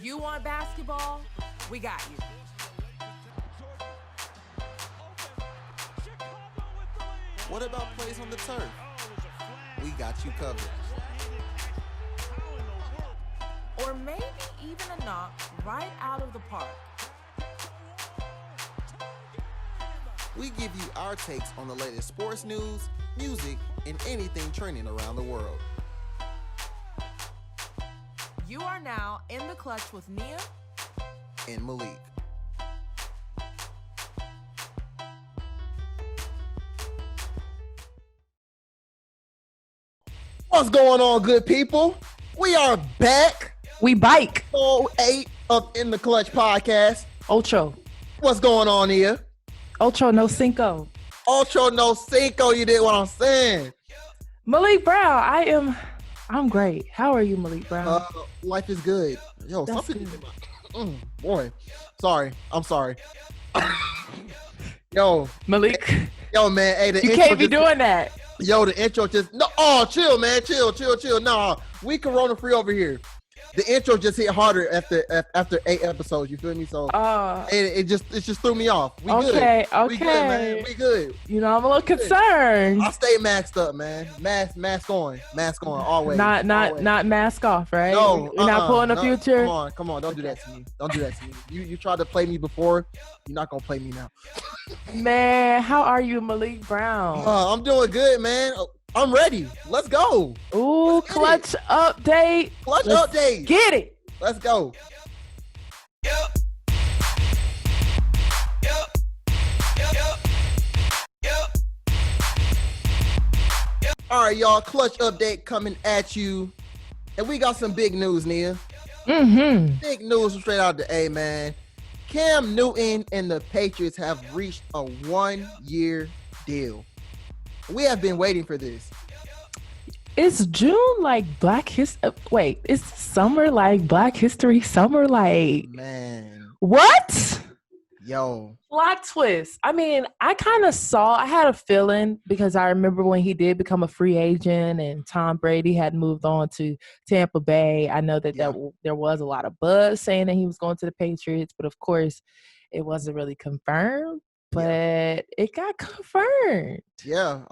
You want basketball? We got you. What about plays on the turf? We got you covered. Or maybe even a knock right out of the park. We give you our takes on the latest sports news, music, and anything trending around the world. You are now in the clutch with Nia and Malik. What's going on, good people? We are back. We bike. 8 up in the Clutch podcast. Ocho. What's going on here? Ocho no cinco. Ocho no cinco, you did what I'm saying. Malik Brown, I'm great. How are you, Malik Brown? Life is good. Yo, That's something good. boy. Sorry. I'm sorry. Yo, Malik. Yo, man. Hey, You can't be doing that. Yo, the intro just chill, man. Chill. No, we corona free over here. The intro just hit harder after 8 episodes. You feel me? So it just threw me off. We good. Okay. We good, man. We good. You know, I'm a little concerned. I stay masked up, man. Mask on, always. Not mask off, right? No, You're not pulling the future. Come on. Don't do that to me. You tried to play me before. You're not gonna play me now. Man, how are you, Malik Brown? I'm doing good, man. I'm ready. Let's go. Ooh, clutch update. Clutch update. Get it. Let's go. All right, y'all. Clutch update coming at you. And we got some big news, Nia. Mm-hmm. Big news straight out the A, man. Cam Newton and the Patriots have reached a 1-year deal. We have been waiting for this. Is June like Black History? Wait, is summer like Black History Summer? Like, Man. What? Yo. Plot twist. I mean, I had a feeling because I remember when he did become a free agent and Tom Brady had moved on to Tampa Bay. I know that there was a lot of buzz saying that he was going to the Patriots, but of course it wasn't really confirmed. But it got confirmed. Yeah.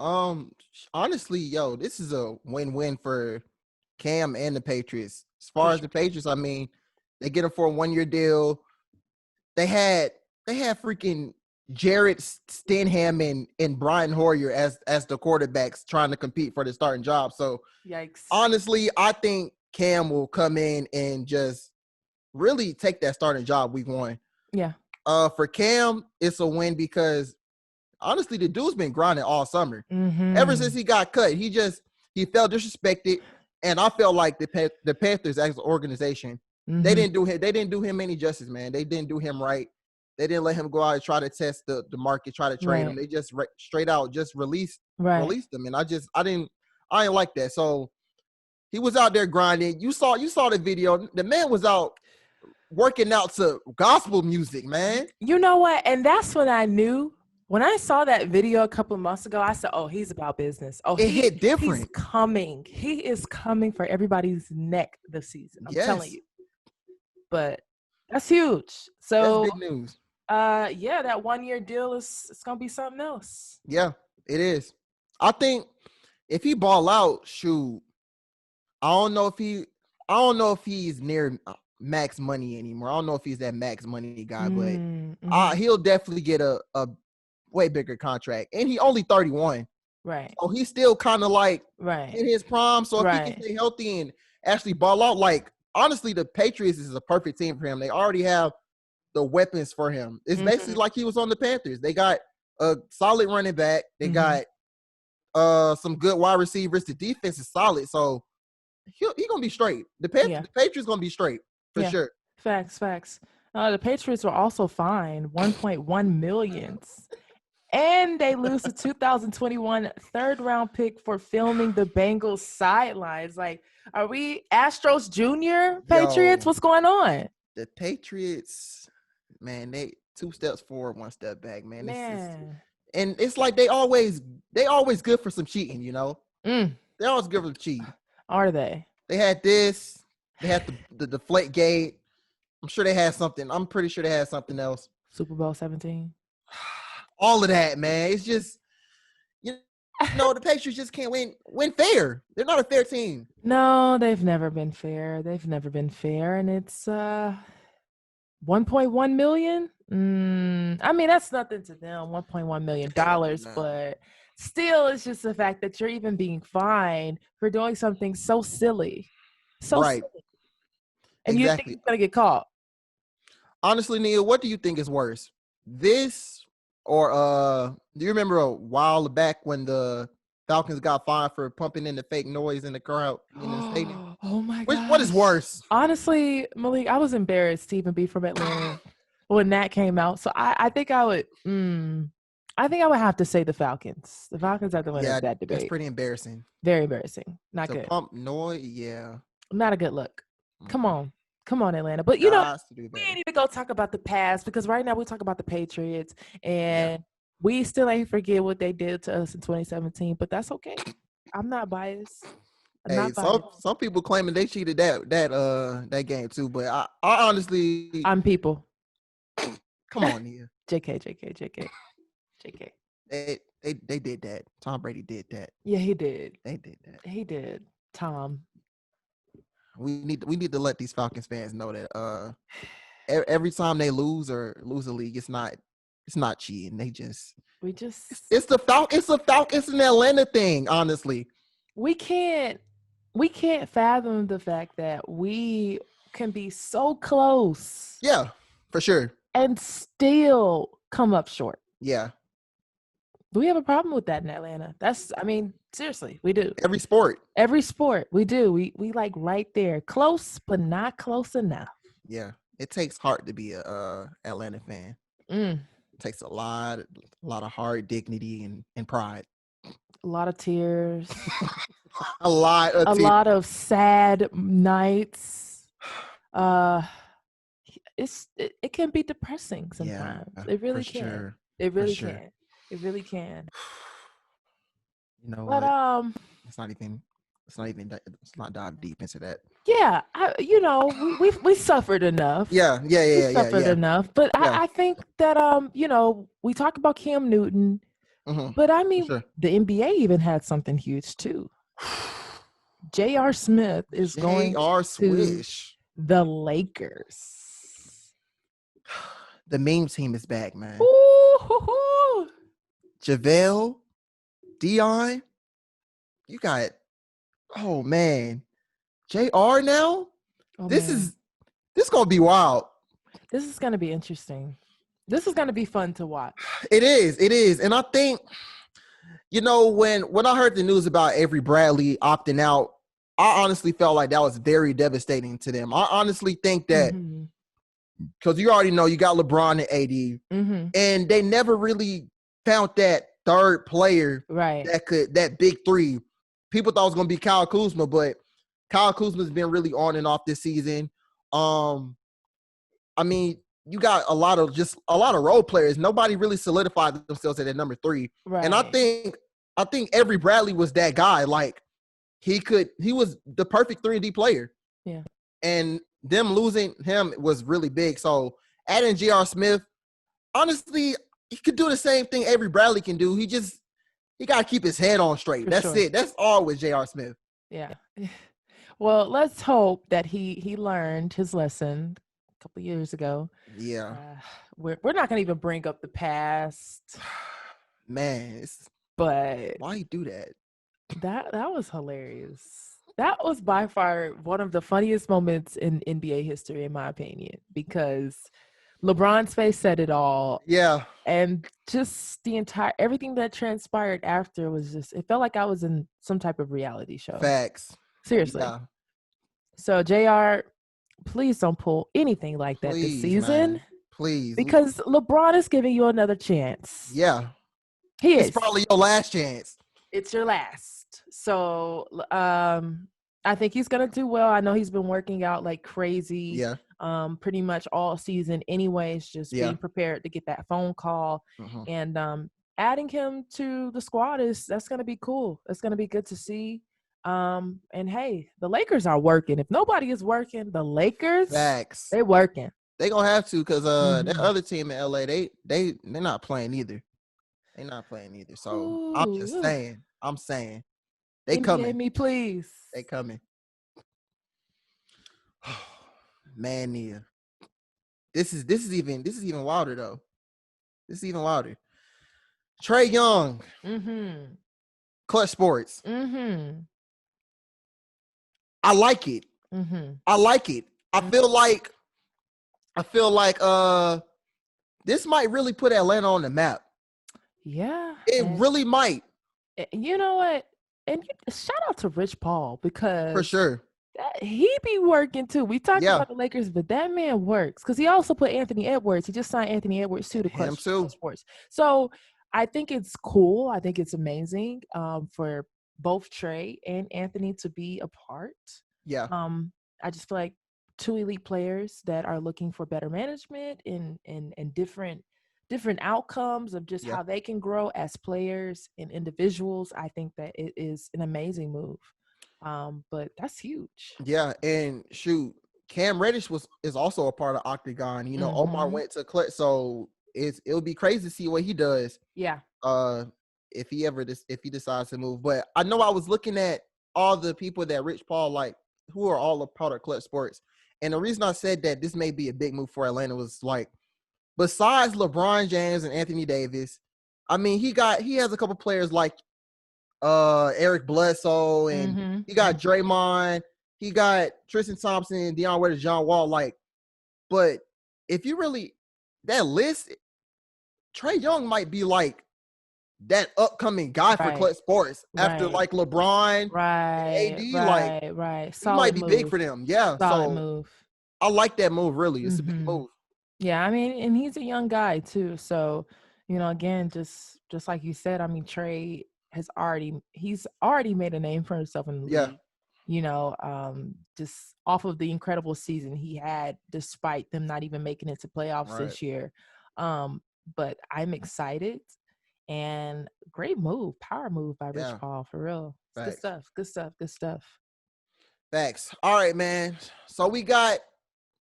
Honestly, yo, this is a win-win for Cam and the Patriots. As far as the Patriots, I mean, they get him for a 1-year deal. They had freaking Jared Stenham and Brian Hoyer as the quarterbacks trying to compete for the starting job. So, yikes. Honestly, I think Cam will come in and just really take that starting job week 1. Yeah. For Cam, it's a win because honestly, the dude's been grinding all summer. Mm-hmm. Ever since he got cut, he felt disrespected, and I felt like the Panthers as an organization, mm-hmm. they didn't do him any justice, man. They didn't do him right. They didn't let him go out and try to test the market, try to trade him. They just straight out just released them, and I didn't like that. So he was out there grinding. You saw the video. The man was out working out to gospel music, man. You know what? And that's when I knew. When I saw that video a couple of months ago, I said, oh, he's about business. Oh, it hit different. He's coming. He is coming for everybody's neck this season. I'm telling you. But that's huge. So that's big news. That 1-year deal it's gonna be something else. Yeah, it is. I think if he ball out, shoot, I don't know if he's near max money anymore. I don't know if he's that max money guy, but he'll definitely get a way bigger contract. And he only 31. Right. So he's still kind of like in his prime. So if he can stay healthy and actually ball out, like honestly, the Patriots is a perfect team for him. They already have the weapons for him. It's basically like he was on the Panthers. They got a solid running back. They got some good wide receivers. The defense is solid. So he gonna be straight. The Patriots gonna be straight. For sure. Facts. The Patriots were also fined $1.1 million. And they lose the 2021 third-round pick for filming the Bengals sidelines. Like, are we Astros Junior Patriots? What's going on? The Patriots, man, they 2 steps forward, 1 step back, man. And it's like they always good for some cheating, you know? They're always good for cheating. Are they? They had this. They had the deflate gate. I'm sure they had something. I'm pretty sure they had something else. Super Bowl 17. All of that, man. It's just, you know, the Patriots just can't win fair. They're not a fair team. No, they've never been fair. And it's 1.1 million. I mean, that's nothing to them, $1.1 million, but still, it's just the fact that you're even being fined for doing something so silly. Silly. And you think it's going to get caught. Honestly, Neil, what do you think is worse? This or do you remember a while back when the Falcons got fined for pumping in the fake noise in the crowd in the stadium? Oh my god. What is worse? Honestly, Malik, I was embarrassed to even be from Atlanta when that came out. So I think I would have to say the Falcons. The Falcons are the winners of that debate. That's pretty embarrassing. Very embarrassing. Not good. Pump noise, yeah. Not a good look. Come on, Atlanta. But you know, we ain't need to go talk about the past because right now we talk about the Patriots and we still ain't forget what they did to us in 2017. But that's okay. I'm not biased. Some people claiming they cheated that game too, but I honestly, I'm people. Come on, Nia. JK. They did that. Tom Brady did that. Yeah, he did. They did that. He did. Tom. We need to let these Falcons fans know that every time they lose a league, it's not cheating. It's the Falcons. It's an Atlanta thing, honestly. We can't fathom the fact that we can be so close. Yeah, for sure. And still come up short. Yeah. We have a problem with that in Atlanta. Seriously, we do. Every sport, we do. We like right there, close but not close enough. Yeah, it takes heart to be a Atlanta fan. It takes a lot of heart, dignity, and pride. A lot of tears. a lot of sad nights. It can be depressing sometimes. Yeah, it really can. Sure. It really can. It really can. You know, but let's not dive deep into that. Yeah, we suffered enough. Yeah. We suffered enough. But I think that we talk about Cam Newton, but I mean the NBA even had something huge too. J.R. Smith is going to the Lakers. The meme team is back, man. Ooh. JaVale, Dion, you got, oh man, JR now? This is going to be wild. This is going to be interesting. This is going to be fun to watch. It is. And I think, when I heard the news about Avery Bradley opting out, I honestly felt like that was very devastating to them. I honestly think that because you already know you got LeBron and AD, and they never really found that third player that big three. People thought it was going to be Kyle Kuzma, but Kyle Kuzma's been really on and off this season. You got a lot of role players. Nobody really solidified themselves at that number 3. Right. And I think Avery Bradley was that guy. Like he was the perfect 3-and-D player. Yeah. And them losing him was really big. So adding J.R. Smith, honestly, he could do the same thing Avery Bradley can do. He got to keep his head on straight. That's it. That's all with J.R. Smith. Yeah. Well, let's hope that he learned his lesson a couple years ago. Yeah. We're not going to even bring up the past. Man. But why you do that? That was hilarious. That was by far one of the funniest moments in NBA history, in my opinion, because LeBron's face said it all. Yeah. And just everything that transpired after was it felt like I was in some type of reality show. Facts. Seriously. Yeah. So, JR, please don't pull anything like that this season. Man. Please. Because LeBron is giving you another chance. Yeah. He is. It's probably your last chance. It's your last. So, I think he's going to do well. I know he's been working out like crazy. Yeah. Pretty much all season anyways, just being prepared to get that phone call. And adding him to the squad that's going to be cool. It's going to be good to see. And hey, the Lakers are working. If nobody is working, the Lakers, Facts. they're working. They gonna have to because that other team in LA, they're not playing either. They're not playing either. So Ooh. I'm just saying. I'm saying they NBA coming. me, please. They coming. Man, Nia. This is even wilder though. This is even wilder. Trae Young. Mm-hmm. Klutch Sports. Mm-hmm. I like it. Mm-hmm. I like it. I feel like this might really put Atlanta on the map. Yeah. It really might. You know what? And shout out to Rich Paul because for sure. He be working too. We talked about the Lakers, but that man works because he also put Anthony Edwards. He just signed Anthony Edwards too to Klutch Sports. So I think it's cool. I think it's amazing for both Trae and Anthony to be a part. Yeah. I just feel like two elite players that are looking for better management and different outcomes of just how they can grow as players and individuals. I think that it is an amazing move. But that's huge. Yeah, and shoot, Cam Reddish is also a part of Octagon. You know, Omar went to Klutch, so it'll be crazy to see what he does. Yeah. If he decides to move. But I know I was looking at all the people that Rich Paul like, who are all a part of Klutch Sports, and the reason I said that this may be a big move for Atlanta was like, besides LeBron James and Anthony Davis, I mean, he has a couple players like Eric Bledsoe, and he got Draymond, he got Tristan Thompson, Deion Waiters, John Wall. Like, but if you really that list, Trae Young might be like that upcoming guy for Klutch Sports after like LeBron, AD. Right. He might be big for them. Yeah, solid move. I like that move. Really, it's a big move. Yeah, I mean, and he's a young guy too. So, you know, again, just like you said, I mean, Trae he's already made a name for himself in the league. You know, just off of the incredible season he had, despite them not even making it to playoffs this year. But I'm excited, and great move, power move by Rich Paul, for real. Good stuff. Thanks. All right, man. So we got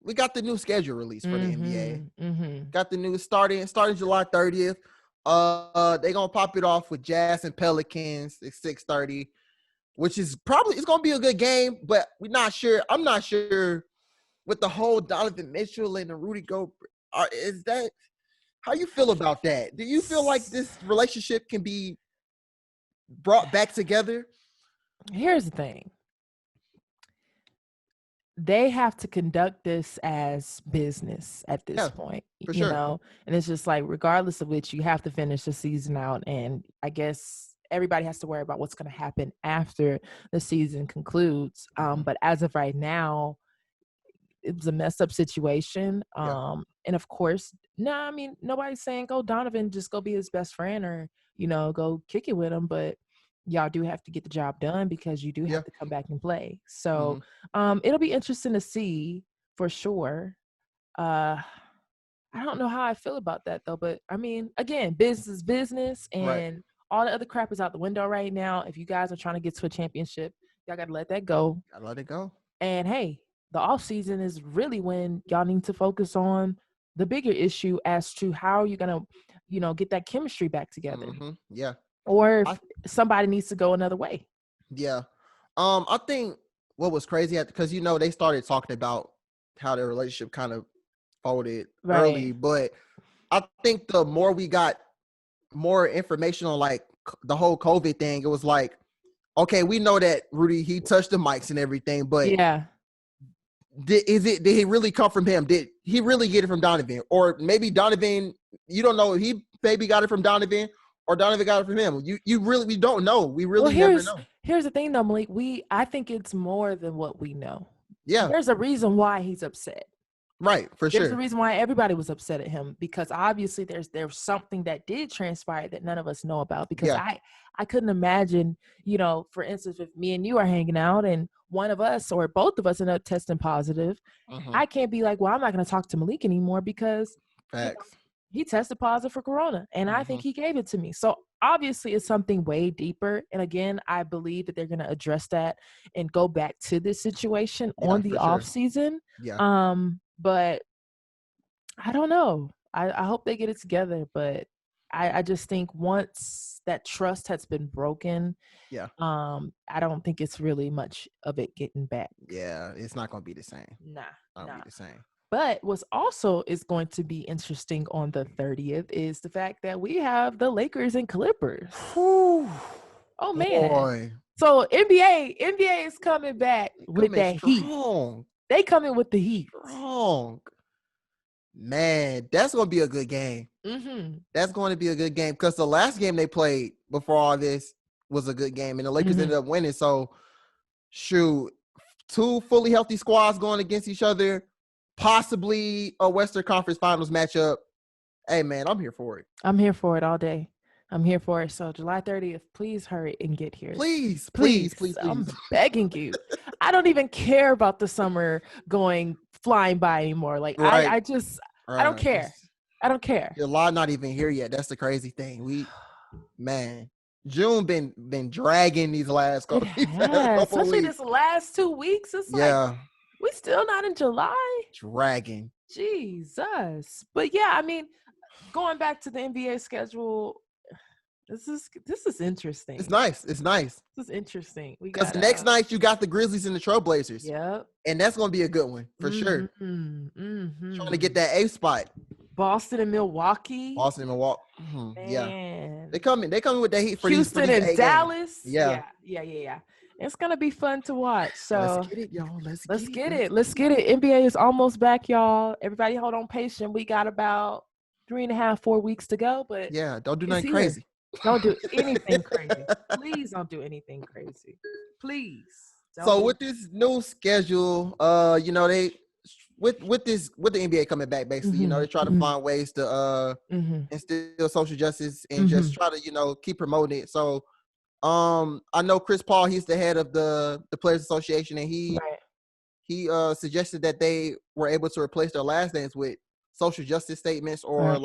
the new schedule released for the NBA. Got the new starting July 30th. They're gonna pop it off with Jazz and Pelicans at 6:30, which is it's gonna be a good game, but we're not sure. I'm not sure with the whole Donovan Mitchell and the Rudy Gobert. Is that how you feel about that? Do you feel like this relationship can be brought back together? Here's the thing. They have to conduct this as business at this point, you know, and it's just like, regardless of which, you have to finish the season out. And I guess everybody has to worry about what's going to happen after the season concludes. But as of right now, it was a messed up situation. And of course, I mean, nobody's saying go Donovan, just go be his best friend or, you know, go kick it with him. But y'all do have to get the job done because you do have to come back and play. So it'll be interesting to see for sure. I don't know how I feel about that though, but I mean, again, business is business, and all the other crap is out the window right now. If you guys are trying to get to a championship, y'all got to let that go. Gotta let it go. And hey, the off season is really when y'all need to focus on the bigger issue as to how you're going to, you know, get that chemistry back together. Yeah. Or if somebody needs to go another way. Yeah. I think what was crazy because, you know, they started talking about how their relationship kind of folded early, but I think the more we got more information on like the whole COVID thing, it was like, okay, we know that Rudy, he touched the mics and everything, but did he really come from him? Did he really get it from Donovan? Or maybe Donovan, you don't know, he maybe got it from Donovan, or Donovan got it from him. We don't know. We really never know. Here's the thing though, Malik. I think it's more than what we know. Yeah. There's a reason why he's upset. Right, for sure. There's a reason why everybody was upset at him, because obviously there's something that did transpire that none of us know about. Because I couldn't imagine, you know, for instance, if me and you are hanging out and one of us or both of us end up testing positive, I can't be like, well, I'm not going to talk to Malik anymore because He tested positive for corona, and I think he gave it to me. So obviously it's something way deeper. And again, I believe that they're going to address that and go back to this situation on the off season. Yeah. But I don't know. I hope they get it together, but I just think once that trust has been broken, I don't think it's really much of it getting back. Yeah, it's not going to be the same. Nah. Be the same. But what's also is going to be interesting on the 30th is the fact that we have the Lakers and Clippers. Whew. Oh man. Boy. So NBA is coming back with that heat. They coming with the heat. Strong. Man, that's going to be a good game. That's going to be a good game because the last game they played before all this was a good game, and the Lakers ended up winning. So, shoot, 2 fully healthy squads going against each other. Possibly a Western Conference Finals matchup. Hey, man, I'm here for it. I'm here for it all day. I'm here for it. So July 30th, please hurry and get here. Please. I'm begging you. I don't even care about the summer flying by anymore. Like I don't care. I don't care. July not even here yet. That's the crazy thing. June been dragging these last couple especially weeks. this last 2 weeks. It's like we still not in July. Dragging. Jesus. But yeah, I mean, going back to the NBA schedule, this is interesting. It's nice. This is interesting. Because next night you got the Grizzlies and the Trailblazers. Yep. And that's going to be a good one for sure. Trying to get that 8th spot. Boston and Milwaukee. Yeah. They coming with that heat for Houston these and Dallas. Yeah. It's gonna be fun to watch. So let's get it, y'all. Let's get it. NBA is almost back, y'all. Everybody hold on patient. We got about 3.5, 4 weeks to go. But don't do nothing crazy. Don't do anything crazy. Please don't do anything crazy. Please. So with this new schedule, they with the NBA coming back, basically, they try to find ways to instill social justice and just try to, keep promoting it. So I know Chris Paul, he's the head of the Players Association, and he suggested that they were able to replace their last names with social justice statements or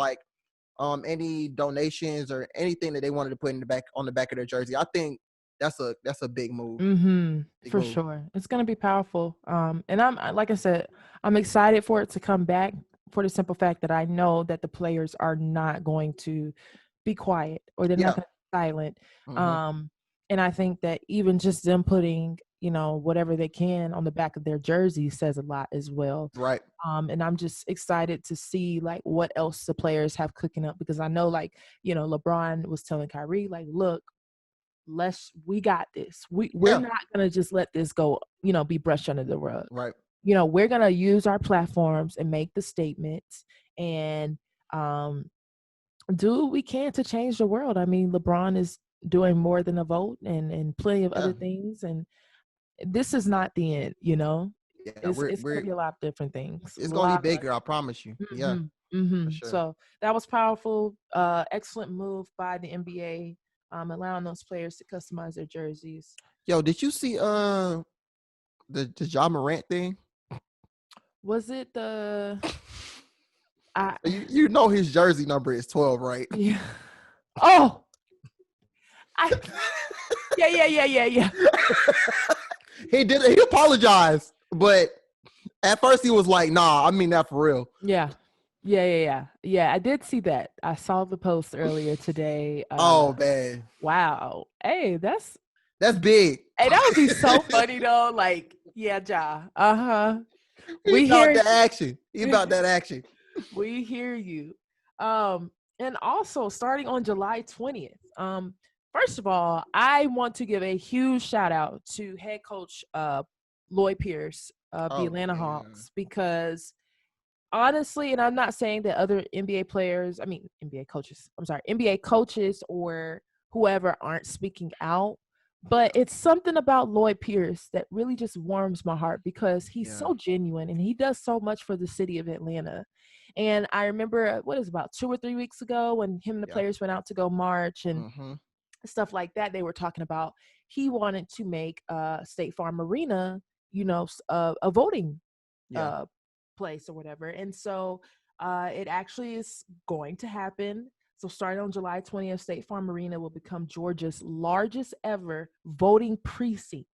any donations or anything that they wanted to put on the back of their jersey. I think that's a big move. For sure. It's going to be powerful. And I'm, like I said, I'm excited for it to come back for the simple fact that I know that the players are not going to be quiet or they're not going to be silent. And I think that even just them putting, whatever they can on the back of their jersey says a lot as well. Right. And I'm just excited to see like what else the players have cooking up, because I know LeBron was telling Kyrie, like, look, we got this. We're not going to just let this go, be brushed under the rug. Right. We're going to use our platforms and make the statements and do what we can to change the world. I mean, LeBron is doing more than a vote and plenty of other things. And this is not the end, it's going to be a lot of different things. It's going to be bigger, I promise you. Yeah. Sure. So that was powerful. Excellent move by the NBA, allowing those players to customize their jerseys. Yo, did you see the Ja Morant thing? Was it the his jersey number is 12, right? Yeah. Oh. Yeah. He apologized, but at first he was like, nah, I mean that for real. Yeah, I did see that. I saw the post earlier today. Oh man. Wow. Hey, that's big. Hey, that would be so funny though. Like, yeah, Ja. He about that action. We hear you. And also starting on July 20th. First of all, I want to give a huge shout out to head coach Lloyd Pierce of the Atlanta Hawks, because honestly, and I'm not saying that other NBA coaches or whoever aren't speaking out, but it's something about Lloyd Pierce that really just warms my heart, because he's so genuine and he does so much for the city of Atlanta. And I remember, about 2 or 3 weeks ago when him and the players went out to go march and stuff like that, they were talking about he wanted to make State Farm Arena, a voting place or whatever. And so It actually is going to happen. So starting on July 20th, State Farm Arena will become Georgia's largest ever voting precinct.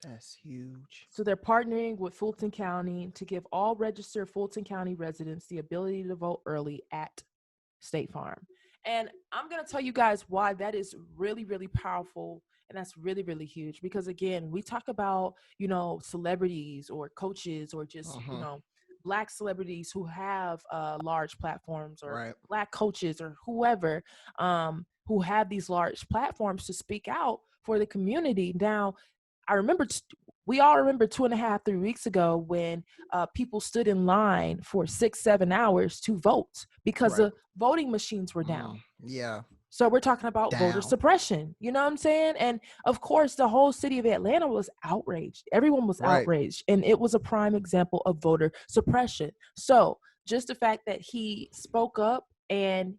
That's huge. So they're partnering with Fulton County to give all registered Fulton County residents the ability to vote early at State Farm. And I'm going to tell you guys why that is really, really powerful. And that's really, really huge. Because again, we talk about, celebrities or coaches or just, Black celebrities who have large platforms, or Black coaches or whoever who have these large platforms to speak out for the community. Now, we all remember 2.5-3 weeks ago when people stood in line for 6-7 hours to vote because the voting machines were down. Yeah. So we're talking about voter suppression. You know what I'm saying? And of course, the whole city of Atlanta was outraged. Everyone was outraged. And it was a prime example of voter suppression. So just the fact that he spoke up and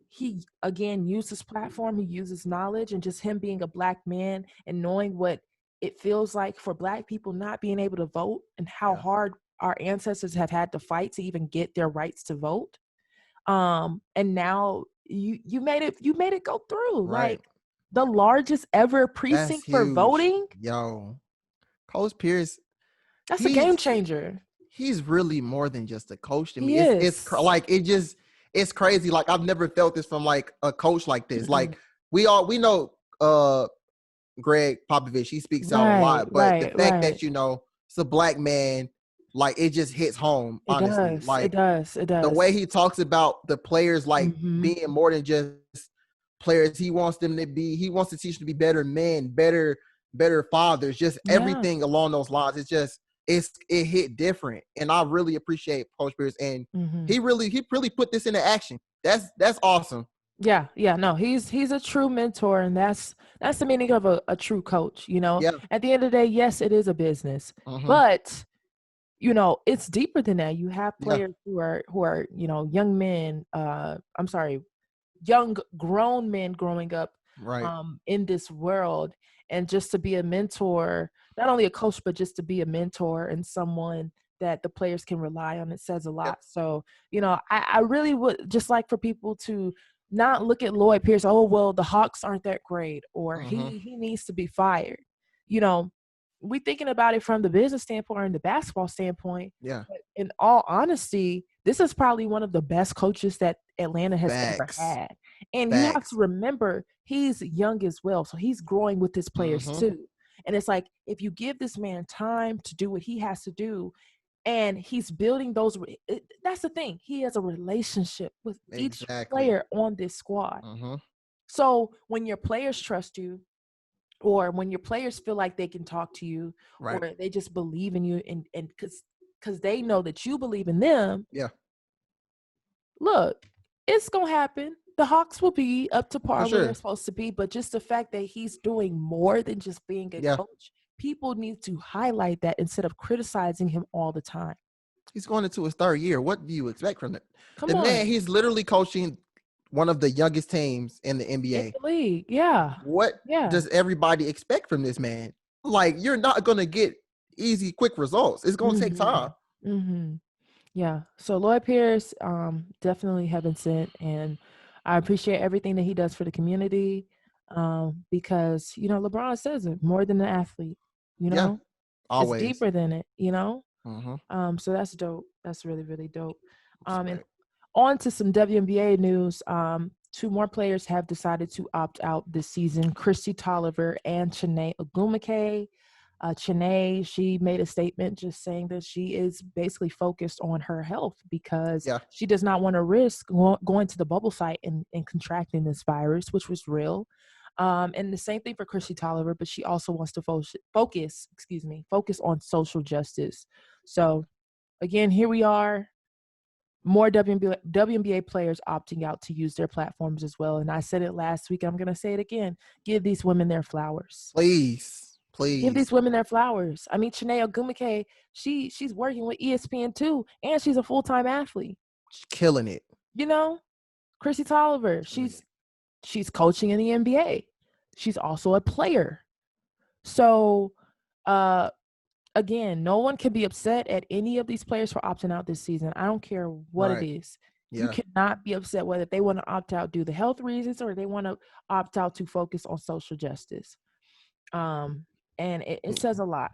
he, again, used his platform, he uses knowledge, and just him being a Black man and knowing what it feels like for Black people not being able to vote and how hard our ancestors have had to fight to even get their rights to vote. And now you made it go through. Like the largest ever precinct for voting. Yo, Coach Pierce, that's a game changer. He's really more than just a coach to me. It's crazy. Like I've never felt this from like a coach like this. Like we know Greg Popovich, he speaks out a lot, but the fact that it's a Black man, like it just hits home. Honestly, it does. The way he talks about the players, like being more than just players. He wants them to be. He wants to teach them to be better men, better fathers. Just everything along those lines. It's just it hit different, and I really appreciate Coach Pierce, and he really put this into action. That's awesome. Yeah, no, he's a true mentor, and that's the meaning of a true coach. At the end of the day, yes, it is a business, but it's deeper than that. You have players who are young men. Young grown men growing up in this world, and just to be a mentor, not only a coach, but just to be a mentor and someone that the players can rely on. It says a lot. So I really would just like for people to not look at Lloyd Pierce, oh, well, the Hawks aren't that great, or he needs to be fired. We thinking about it from the business standpoint or in the basketball standpoint. Yeah. But in all honesty, this is probably one of the best coaches that Atlanta has ever had. And you have to remember, he's young as well. So he's growing with his players too. And it's like, if you give this man time to do what he has to do, and he's building those. That's the thing. He has a relationship with each player on this squad. So when your players trust you, or when your players feel like they can talk to you, or they just believe in you, and because they know that you believe in them. Yeah. Look, it's gonna happen. The Hawks will be up to par where they're supposed to be, but just the fact that he's doing more than just being a coach. People need to highlight that instead of criticizing him all the time. He's going into his 3rd year. What do you expect from it? The man, he's literally coaching one of the youngest teams in the NBA. In the league, yeah. What does everybody expect from this man? Like, you're not going to get easy, quick results. It's going to take time. Yeah. So Lloyd Pierce, definitely heaven sent, and I appreciate everything that he does for the community. Because LeBron says it, more than an athlete, always. It's deeper than it, so that's dope. That's really, really dope. And on to some WNBA news. 2 more players have decided to opt out this season: Kristi Toliver and Chiney Ogwumike. Chiney, she made a statement just saying that she is basically focused on her health because she does not want to risk going to the bubble site and contracting this virus, which was real. And the same thing for Kristi Toliver, but she also wants to focus on social justice. So again, here we are, more WNBA players opting out to use their platforms as well. And I said it last week, and I'm going to say it again. Give these women their flowers. Please. Give these women their flowers. I mean, Chiney Ogwumike, she's working with ESPN too, and she's a full-time athlete. She's killing it. Kristi Toliver, she's coaching in the NBA. She's also a player. So again, no one can be upset at any of these players for opting out this season. I don't care what it is. You cannot be upset whether they want to opt out due to health reasons or they want to opt out to focus on social justice. And it says a lot.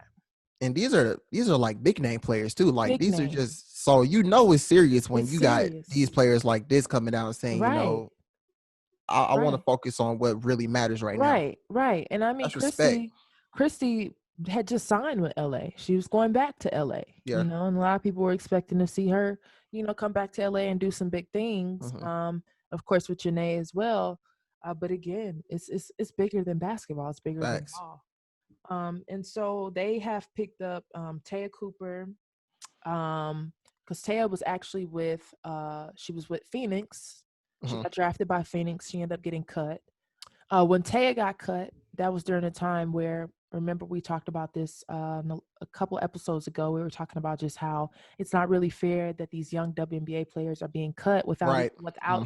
And these are like big name players too. Like big these names. Are just so it's serious when you got these players like this coming out and saying, I want to focus on what really matters right now. Right. And I mean, Kristi had just signed with LA. She was going back to LA. And a lot of people were expecting to see her, come back to LA and do some big things. Of course with Janae as well. But again, it's bigger than basketball. It's bigger than ball. And so they have picked up Taya Cooper, because Taya was actually with Phoenix. She got drafted by Phoenix. She ended up getting cut. When Taya got cut, that was during a time where, remember we talked about this a couple episodes ago. We were talking about just how it's not really fair that these young WNBA players are being cut without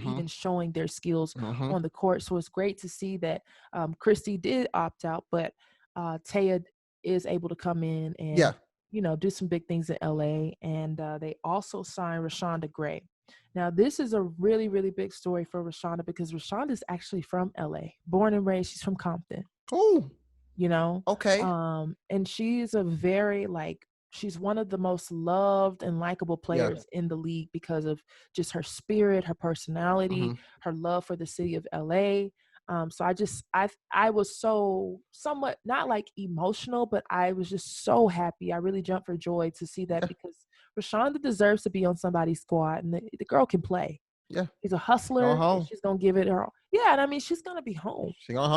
even showing their skills on the court. So it's great to see that Kristi did opt out, but Taya is able to come in and do some big things in LA. And they also signed Reshanda Gray. Now, this is a really, really big story for Reshanda because Reshanda is actually from LA, born and raised. She's from Compton. Oh, okay. And she's she's one of the most loved and likable players in the league because of just her spirit, her personality, her love for the city of LA. So I was so somewhat not like emotional, but I was just so happy. I really jumped for joy to see that because Reshanda deserves to be on somebody's squad, and the girl can play. Yeah, she's a hustler. And she's gonna give it her. Yeah, and I mean she's gonna be home. She's going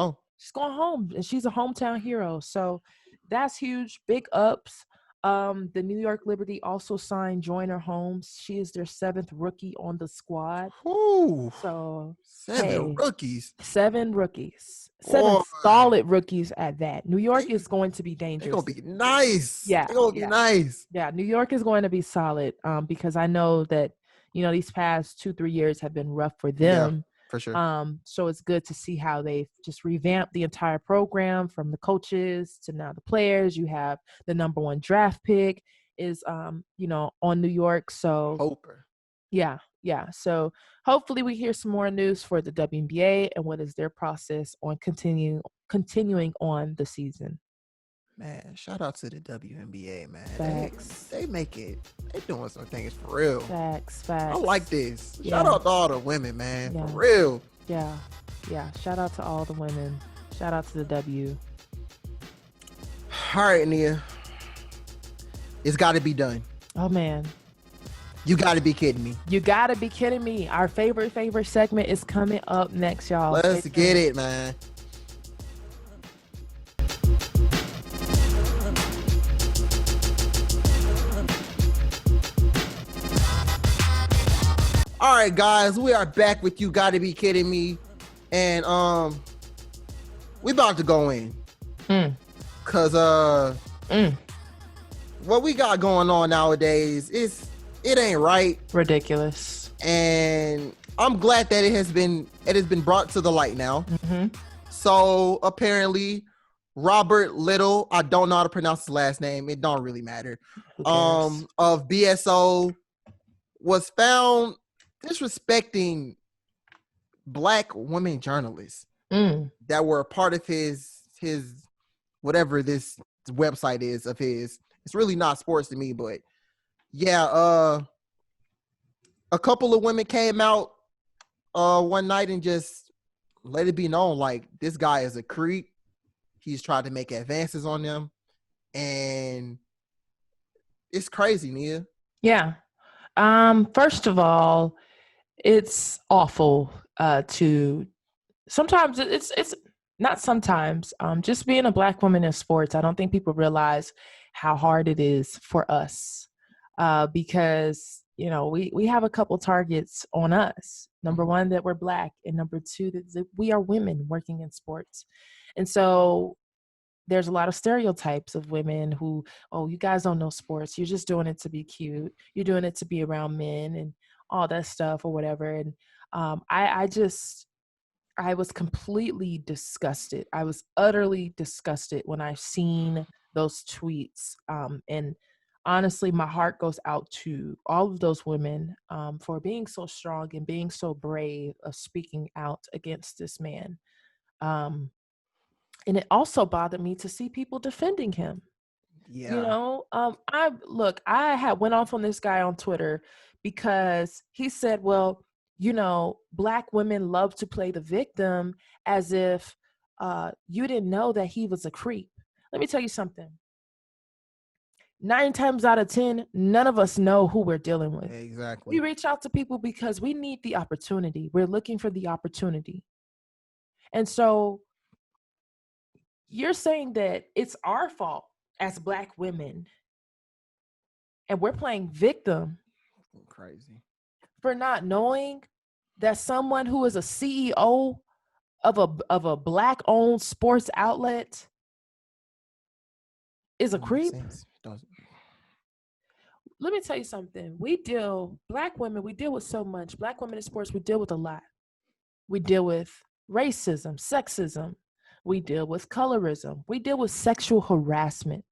home, and she's a hometown hero. So that's huge. Big ups. The New York Liberty also signed Joyner Holmes. She is their 7th rookie on the squad. Ooh, so 7 rookies. 7 rookies. 7 solid rookies at that. New York is going to be dangerous. They're going to be nice. Yeah. They're going to be nice. Yeah, New York is going to be solid because I know that, these past 2-3 years have been rough for them. Yeah, for sure. So it's good to see how they've just revamped the entire program from the coaches to now the players. You have the number 1 draft pick is, on New York. So Hoper. Yeah. So hopefully we hear some more news for the WNBA and what is their process on continuing on the season. Man, shout out to the WNBA, man. Facts. They make it. They doing some things for real. Facts. I like this. Yeah. Shout out to all the women, man. Yeah. For real. Yeah. Shout out to all the women. Shout out to the W. All right, Nia. It's got to be done. Oh, man. You got to be kidding me. You got to be kidding me. Our favorite segment is coming up next, y'all. Let's get it, man. All right, guys, we are back with You Gotta Be Kidding Me. And we about to go in. Cause what we got going on nowadays it ain't right. Ridiculous. And I'm glad that it has been brought to the light now. So apparently Robert Little, I don't know how to pronounce his last name, it don't really matter, of BSO was found disrespecting Black women journalists that were a part of his whatever this website is of his. It's really not sports to me, but yeah, a couple of women came out one night and just let it be known, like, this guy is a creep. He's tried to make advances on them, and it's crazy, Nia. Yeah. First of all, it's awful to sometimes it's not sometimes just being a Black woman in sports. I don't think people realize how hard it is for us because we have a couple targets on us. Number 1, that we're Black, and number 2, that we are women working in sports. And so there's a lot of stereotypes of women who, oh, you guys don't know sports. You're just doing it to be cute. You're doing it to be around men and all that stuff or whatever. And I was completely disgusted. I was utterly disgusted when I seen those tweets. And honestly, my heart goes out to all of those women for being so strong and being so brave of speaking out against this man. And it also bothered me to see people defending him. Yeah. You know, I had went off on this guy on Twitter because he said, well, you know, Black women love to play the victim as if you didn't know that he was a creep. Let me tell you something. 9 times out of 10, none of us know who we're dealing with. Exactly. We reach out to people because we need the opportunity. We're looking for the opportunity. And so you're saying that it's our fault as Black women, and we're playing victim. Crazy. For not knowing that someone who is a CEO of a Black-owned sports outlet is a creep. Let me tell you something. Black women, we deal with so much. Black women in sports, we deal with a lot. We deal with racism, sexism. We deal with colorism. We deal with sexual harassment.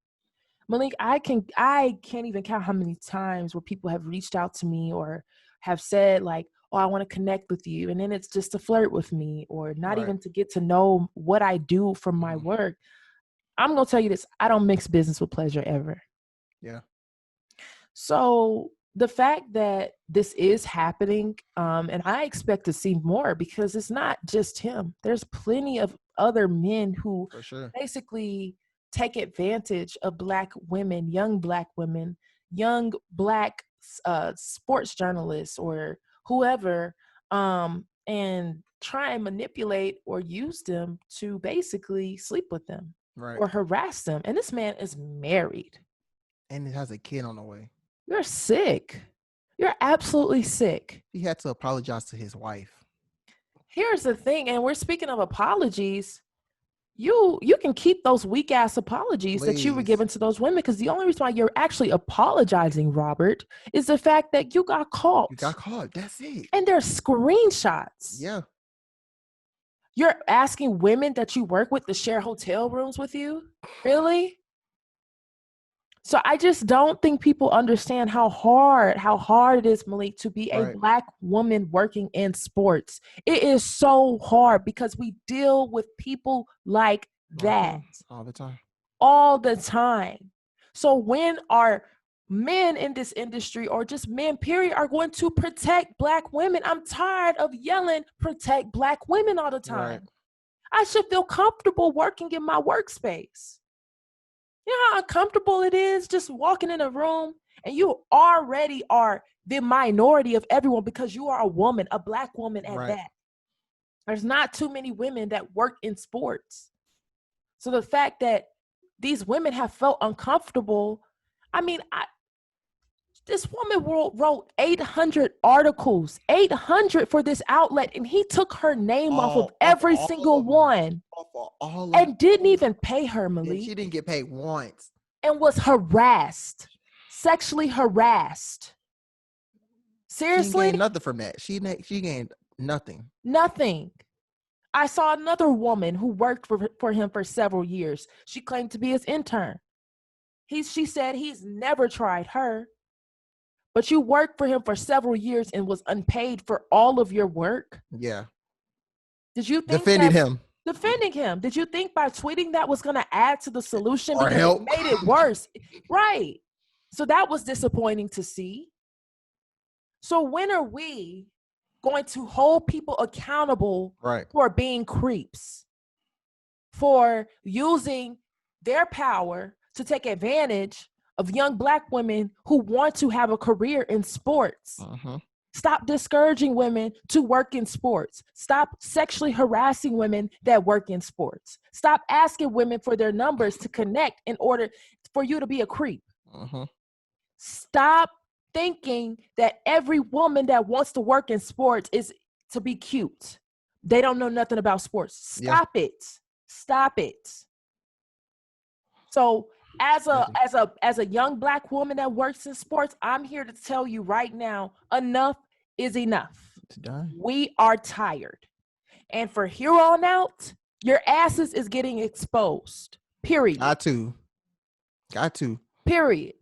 Malik, I can't even count how many times where people have reached out to me or have said like, oh, I want to connect with you. And then it's just to flirt with me or not even to get to know what I do from my work. I'm going to tell you this. I don't mix business with pleasure ever. Yeah. So the fact that this is happening, and I expect to see more because it's not just him. There's plenty of other men who basically take advantage of Black women, young Black sports journalists or whoever, and try and manipulate or use them to basically sleep with them or harass them. And this man is married. And it has a kid on the way. You're sick. You're absolutely sick. He had to apologize to his wife. Here's the thing, and we're speaking of apologies. You can keep those weak ass apologies that you were giving to those women, because the only reason why you're actually apologizing, Robert, is the fact that you got caught. You got caught. That's it. And there's screenshots. Yeah. You're asking women that you work with to share hotel rooms with you? Really? So I just don't think people understand how hard it is, Malik, to be a Black woman working in sports. It is so hard because we deal with people like that. All the time. All the time. So when our men in this industry or just men, period, are going to protect Black women, I'm tired of yelling, protect Black women all the time. Right. I should feel comfortable working in my workspace. You know how uncomfortable it is just walking in a room and you already are the minority of everyone because you are a woman, a Black woman at that. There's not too many women that work in sports. So the fact that these women have felt uncomfortable, I mean, this woman wrote 800 articles, 800 for this outlet, and he took her name off of every single one and didn't even pay her, Malik. She didn't get paid once. And was harassed, sexually harassed. Seriously? She gained nothing from that. She gained nothing. Nothing. I saw another woman who worked for him for several years. She claimed to be his intern. She said he's never tried her. But you worked for him for several years and was unpaid for all of your work? Yeah. Did you think defending him? Did you think by tweeting that was going to add to the solution? Or because help? It made it worse. Right. So that was disappointing to see. So when are we going to hold people accountable for being creeps? For using their power to take advantage of young Black women who want to have a career in sports. Stop discouraging women to work in sports. Stop sexually harassing women that work in sports. Stop asking women for their numbers to connect in order for you to be a creep. Stop thinking that every woman that wants to work in sports is to be cute. They don't know nothing about sports. Stop it. Stop it. So as a young Black woman that works in sports, I'm here to tell you right now, enough is enough. It's done. We are tired. And for here on out, your asses is getting exposed. Period. I too. Got to. Period.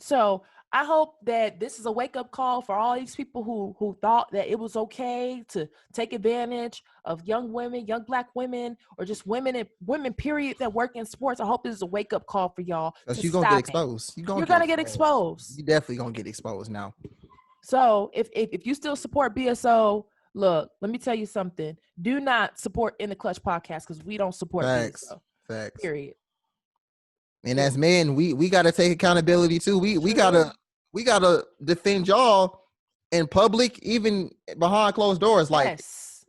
So I hope that this is a wake-up call for all these people who thought that it was okay to take advantage of young women, young Black women, or just women period that work in sports. I hope this is a wake-up call for y'all. Because you're gonna get exposed. You're gonna get exposed. You're definitely gonna get exposed now. So if you still support BSO, look, let me tell you something. Do not support In the Klutch podcast because we don't support BSO. Facts. Period. And as men, we gotta take accountability too. We gotta defend y'all in public, even behind closed doors. Like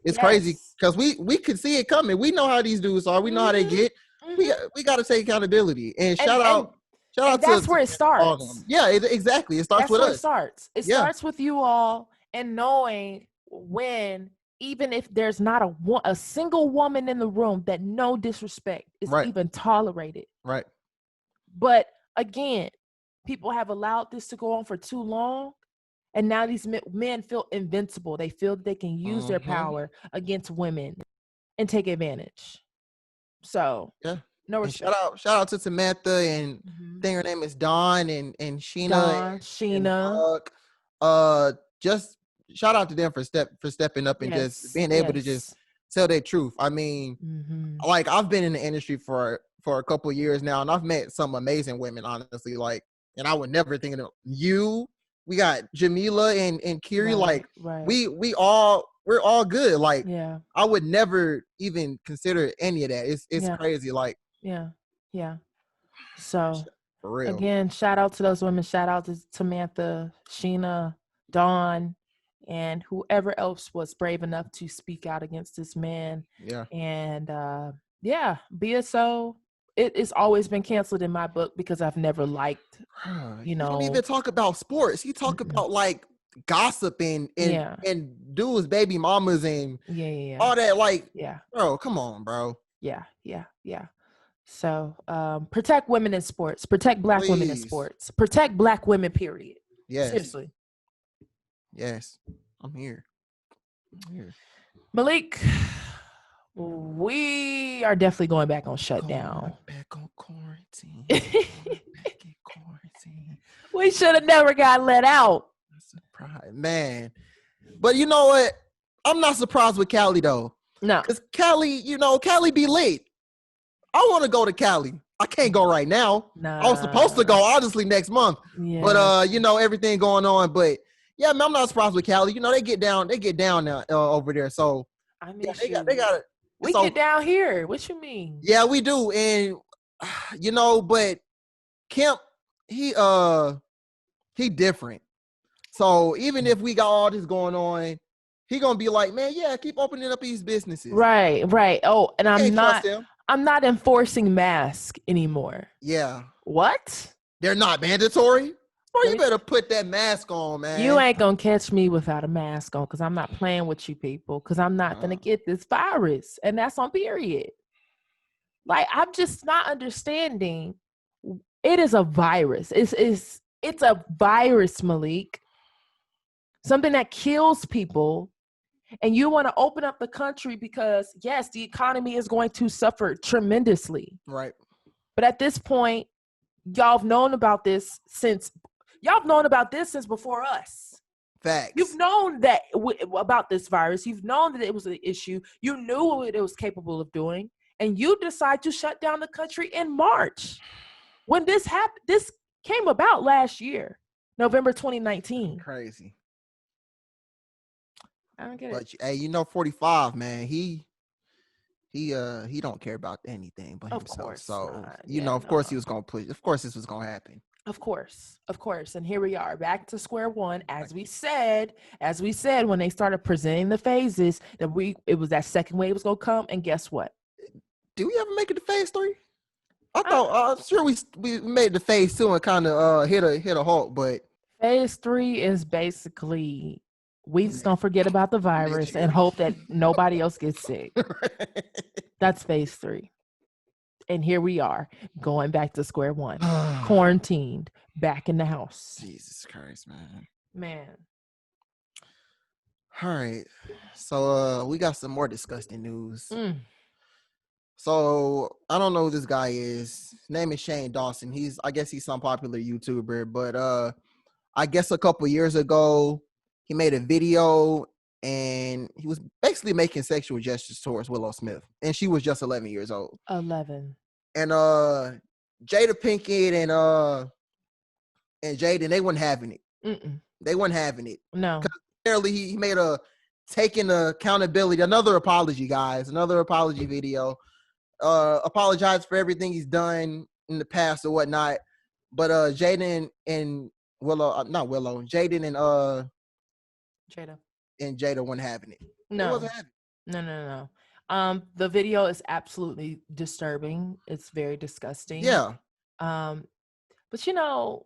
it's crazy because we can see it coming. We know how these dudes are. We know how they get. We gotta take accountability and shout out. That's where it starts. Yeah, exactly. It starts with us. It starts. It starts with you all and knowing when, even if there's not a single woman in the room, that no disrespect is even tolerated. Right. But again, people have allowed this to go on for too long. And now these men feel invincible. They feel that they can use their power against women and take advantage. So, no respect. Shout out to Samantha and I think her name is Dawn and Sheena. And just shout out to them for stepping up and just being able to just tell their truth. I mean, like I've been in the industry for a couple of years now, and I've met some amazing women, honestly. Like, and I would never think of you. We got Jamila and Kiri. We're all good. Like, I would never even consider any of that. It's crazy. Like, yeah. So, for real. Again, shout out to those women. Shout out to Samantha, Sheena, Dawn, and whoever else was brave enough to speak out against this man. Yeah. And BSO. It's always been canceled in my book because I've never liked, You don't even talk about sports. You talk about like gossip and dudes, baby mamas and all that. Like, bro, come on, bro. Yeah. So protect women in sports. Protect Black women in sports. Protect Black women, period. Yes. Seriously. Yes. I'm here. Malik, we are definitely going back on shutdown. Back on quarantine. We should have never got let out. Surprise, man. But you know what? I'm not surprised with Cali though. No. Because Cali, Cali be late. I want to go to Cali. I can't go right now. Nah. I was supposed to go, honestly, next month. Yeah. But everything going on. But yeah, man, I'm not surprised with Cali. They get down now over there. So I mean, they got it. We get down here. What you mean? Yeah, we do. And but Kemp, he different. So even if we got all this going on, he gonna be like, man, keep opening up these businesses. Right. Oh, and I'm not enforcing masks anymore. Yeah. What? They're not mandatory? Boy, you better put that mask on, man. You ain't gonna catch me without a mask on because I'm not playing with you people because I'm not gonna get this virus. And that's on period. Like, I'm just not understanding. It is a virus. It's a virus, Malik. Something that kills people. And you want to open up the country because, yes, the economy is going to suffer tremendously. Right. But at this point, y'all have known about this since before us. Facts. You've known that about this virus. You've known that it was an issue. You knew what it was capable of doing. And you decide to shut down the country in March. When this happened, this came about last year, November 2019. Crazy. I don't get it. But hey, 45, man, he don't care about anything but himself. Course so not. Of course he was gonna push. Of course this was gonna happen. Of course. And here we are, back to square one. As we said when they started presenting the phases, that it was that second wave was gonna come, and guess what? Did we ever make it to phase 3? I thought I'm sure we made the phase 2 and kind of hit a halt, but phase 3 is basically we just gonna forget about the virus and hope that nobody else gets sick. That's phase 3. And here we are, going back to square one, quarantined, back in the house. Jesus Christ, man. All right, so we got some more disgusting news. So I don't know who this guy is. His name is Shane Dawson. I guess he's some popular YouTuber, but I guess a couple years ago he made a video and he was basically making sexual gestures towards Willow Smith, and she was just 11 years old. 11. And Jada Pinkett and Jaden, they weren't having it. Mm-mm. They weren't having it. No. Apparently he made taking accountability, another apology, guys, another apology video. Apologize for everything he's done in the past or whatnot. But Jaden and Willow, not Willow, Jaden and Jada weren't having it. No. It wasn't having it. No. The video is absolutely disturbing. It's very disgusting. Yeah. But you know,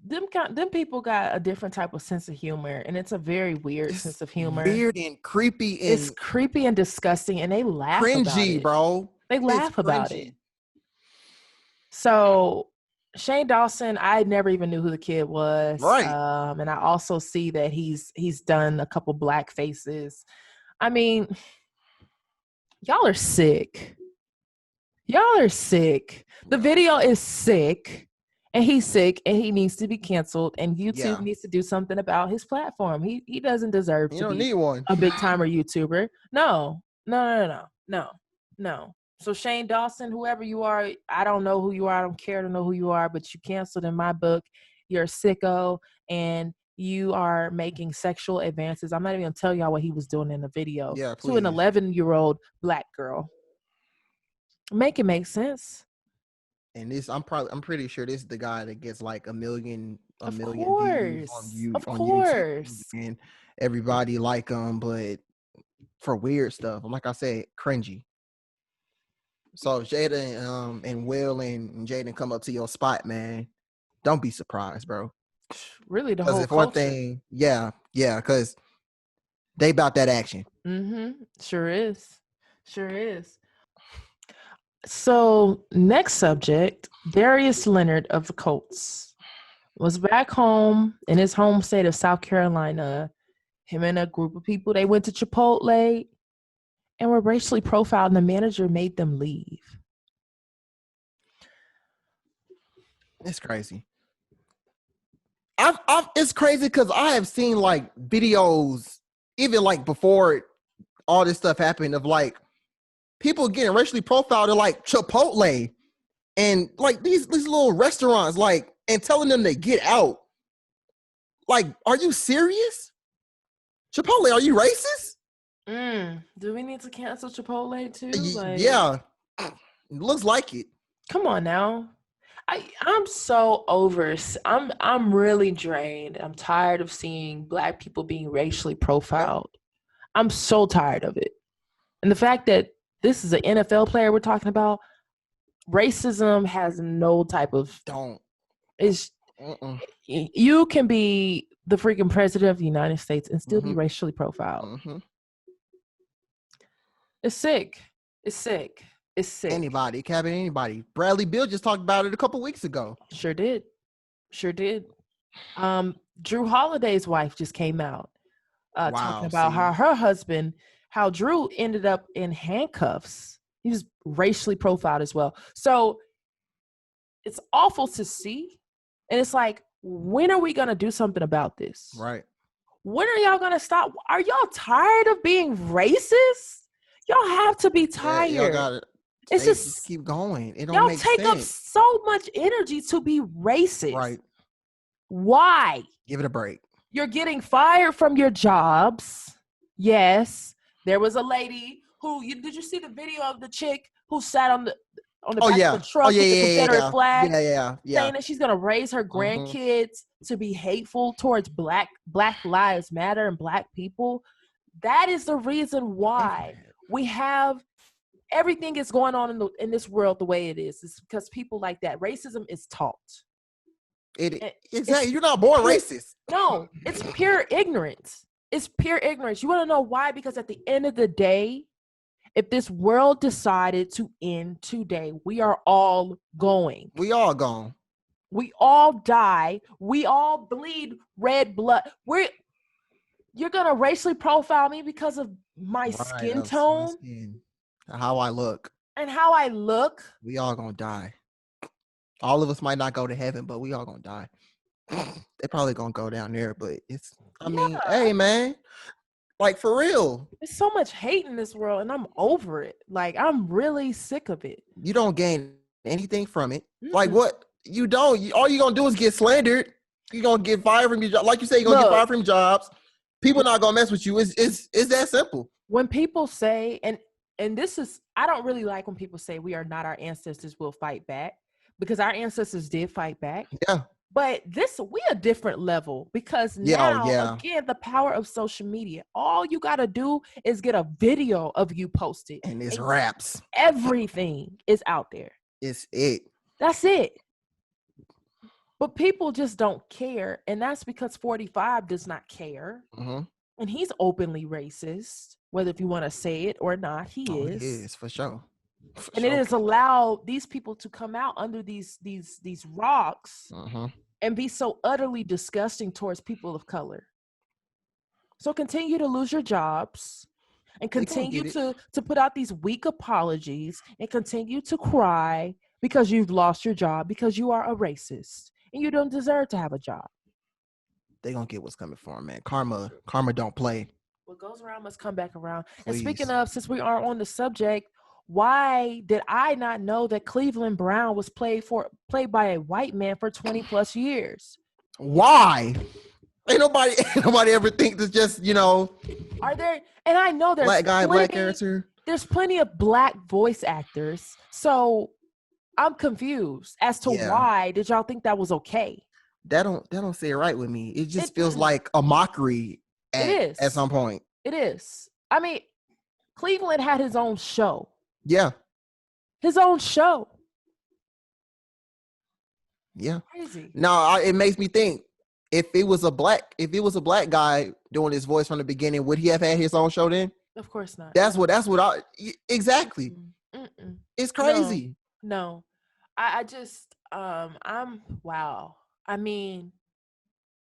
them people got a different type of sense of humor, and it's a very weird sense of humor. Weird and creepy. It's creepy and disgusting, and they laugh cringy, about it. Bro. They laugh about it. So Shane Dawson, I never even knew who the kid was. Right. And I also see that he's done a couple black faces. I mean, y'all are sick. Y'all are sick. The video is sick. And he's sick, and he needs to be canceled. And YouTube needs to do something about his platform. He doesn't deserve to be a big timer YouTuber. No. So Shane Dawson, whoever you are, I don't know who you are. I don't care to know who you are, but you canceled in my book. You're a sicko, and you are making sexual advances. I'm not even gonna tell y'all what he was doing in the video to an 11-year-old black girl. Make it make sense. And this, I'm pretty sure this is the guy that gets like a million views on YouTube, and everybody like him, but for weird stuff. Like I said, cringy. So if Jada and Will and Jaden come up to your spot, man, don't be surprised, bro. Really, the whole culture. Because they about that action. Mm-hmm. Sure is. So, next subject, Darius Leonard of the Colts was back home in his home state of South Carolina. Him and a group of people, they went to Chipotle and were racially profiled, and the manager made them leave. It's crazy. It's crazy because I have seen like videos, even like before all this stuff happened, of like people getting racially profiled at like Chipotle and like these little restaurants, like, and telling them to get out. Like, are you serious? Chipotle, are you racist? Do we need to cancel Chipotle too? Yeah, it looks like it. Come on now. I'm so over. I'm really drained. I'm tired of seeing Black people being racially profiled. I'm so tired of it. And the fact that this is an NFL player we're talking about, racism has no type of you can be the freaking president of the United States and still be racially profiled. It's sick. Anybody. Bradley Beal just talked about it a couple weeks ago. Sure did. Drew Holiday's wife just came out talking about her husband, how Drew ended up in handcuffs. He was racially profiled as well. So it's awful to see. And it's like, when are we going to do something about this? Right. When are y'all going to stop? Are y'all tired of being racist? Y'all have to be tired. Y'all gotta, it's just keep going. It don't y'all make take sense. up so much energy to be racist. Right. Why? Give it a break. You're getting fired from your jobs. Yes. There was a lady who, did you see the video of the chick who sat on the back of the truck with the Confederate flag? Yeah. Saying that she's going to raise her grandkids to be hateful towards Black Lives Matter and Black people. That is the reason why we have everything is going on in this world the way it is. It's because people like that. Racism is taught. Exactly. You're not born racist. No, it's pure ignorance. It's pure ignorance. You want to know why? Because at the end of the day, if this world decided to end today, we are all going. We all gone. We all die. We all bleed red blood. You're going to racially profile me because of my skin tone? How I look. And how I look. We all gonna die. All of us might not go to heaven, but we all gonna die. They probably gonna go down there, but it's, I mean, hey, man. Like, for real. There's so much hate in this world, and I'm over it. Like, I'm really sick of it. You don't gain anything from it. Mm-hmm. Like, what? You don't. All you're going to do is get slandered. You're going to get fired from your job. Like you say, you're going to get fired from jobs. People not going to mess with you. It's that simple. When people say, and this is, I don't really like when people say we are not our ancestors, we'll fight back. Because our ancestors did fight back. Yeah. But we a different level because now, again, the power of social media. All you got to do is get a video of you posted. And it's raps. Everything is out there. It's it. That's it. But people just don't care. And that's because 45 does not care. Mm-hmm. And he's openly racist, whether if you want to say it or not, he is. He is, for sure. And it has allowed these people to come out under these rocks and be so utterly disgusting towards people of color. So continue to lose your jobs and continue to put out these weak apologies and continue to cry because you've lost your job because you are a racist and you don't deserve to have a job. They're going to get what's coming for them, man. Karma don't play. What goes around must come back around. Please. And speaking of, since we are on the subject, why did I not know that Cleveland Brown was played by a white man for 20 plus years? Why? Ain't nobody ever think it's just, Are there, and I know there's black guy, black character. There's plenty of black voice actors. So I'm confused as to why did y'all think that was okay? That don't say it right with me. It just feels like a mockery at some point. It is. I mean, Cleveland had his own show. Yeah. His own show. Yeah. Crazy. No, it makes me think if it was a black guy doing his voice from the beginning, would he have had his own show then? Of course not. That's what exactly. Mm-mm. It's crazy. No. I just I'm wow. I mean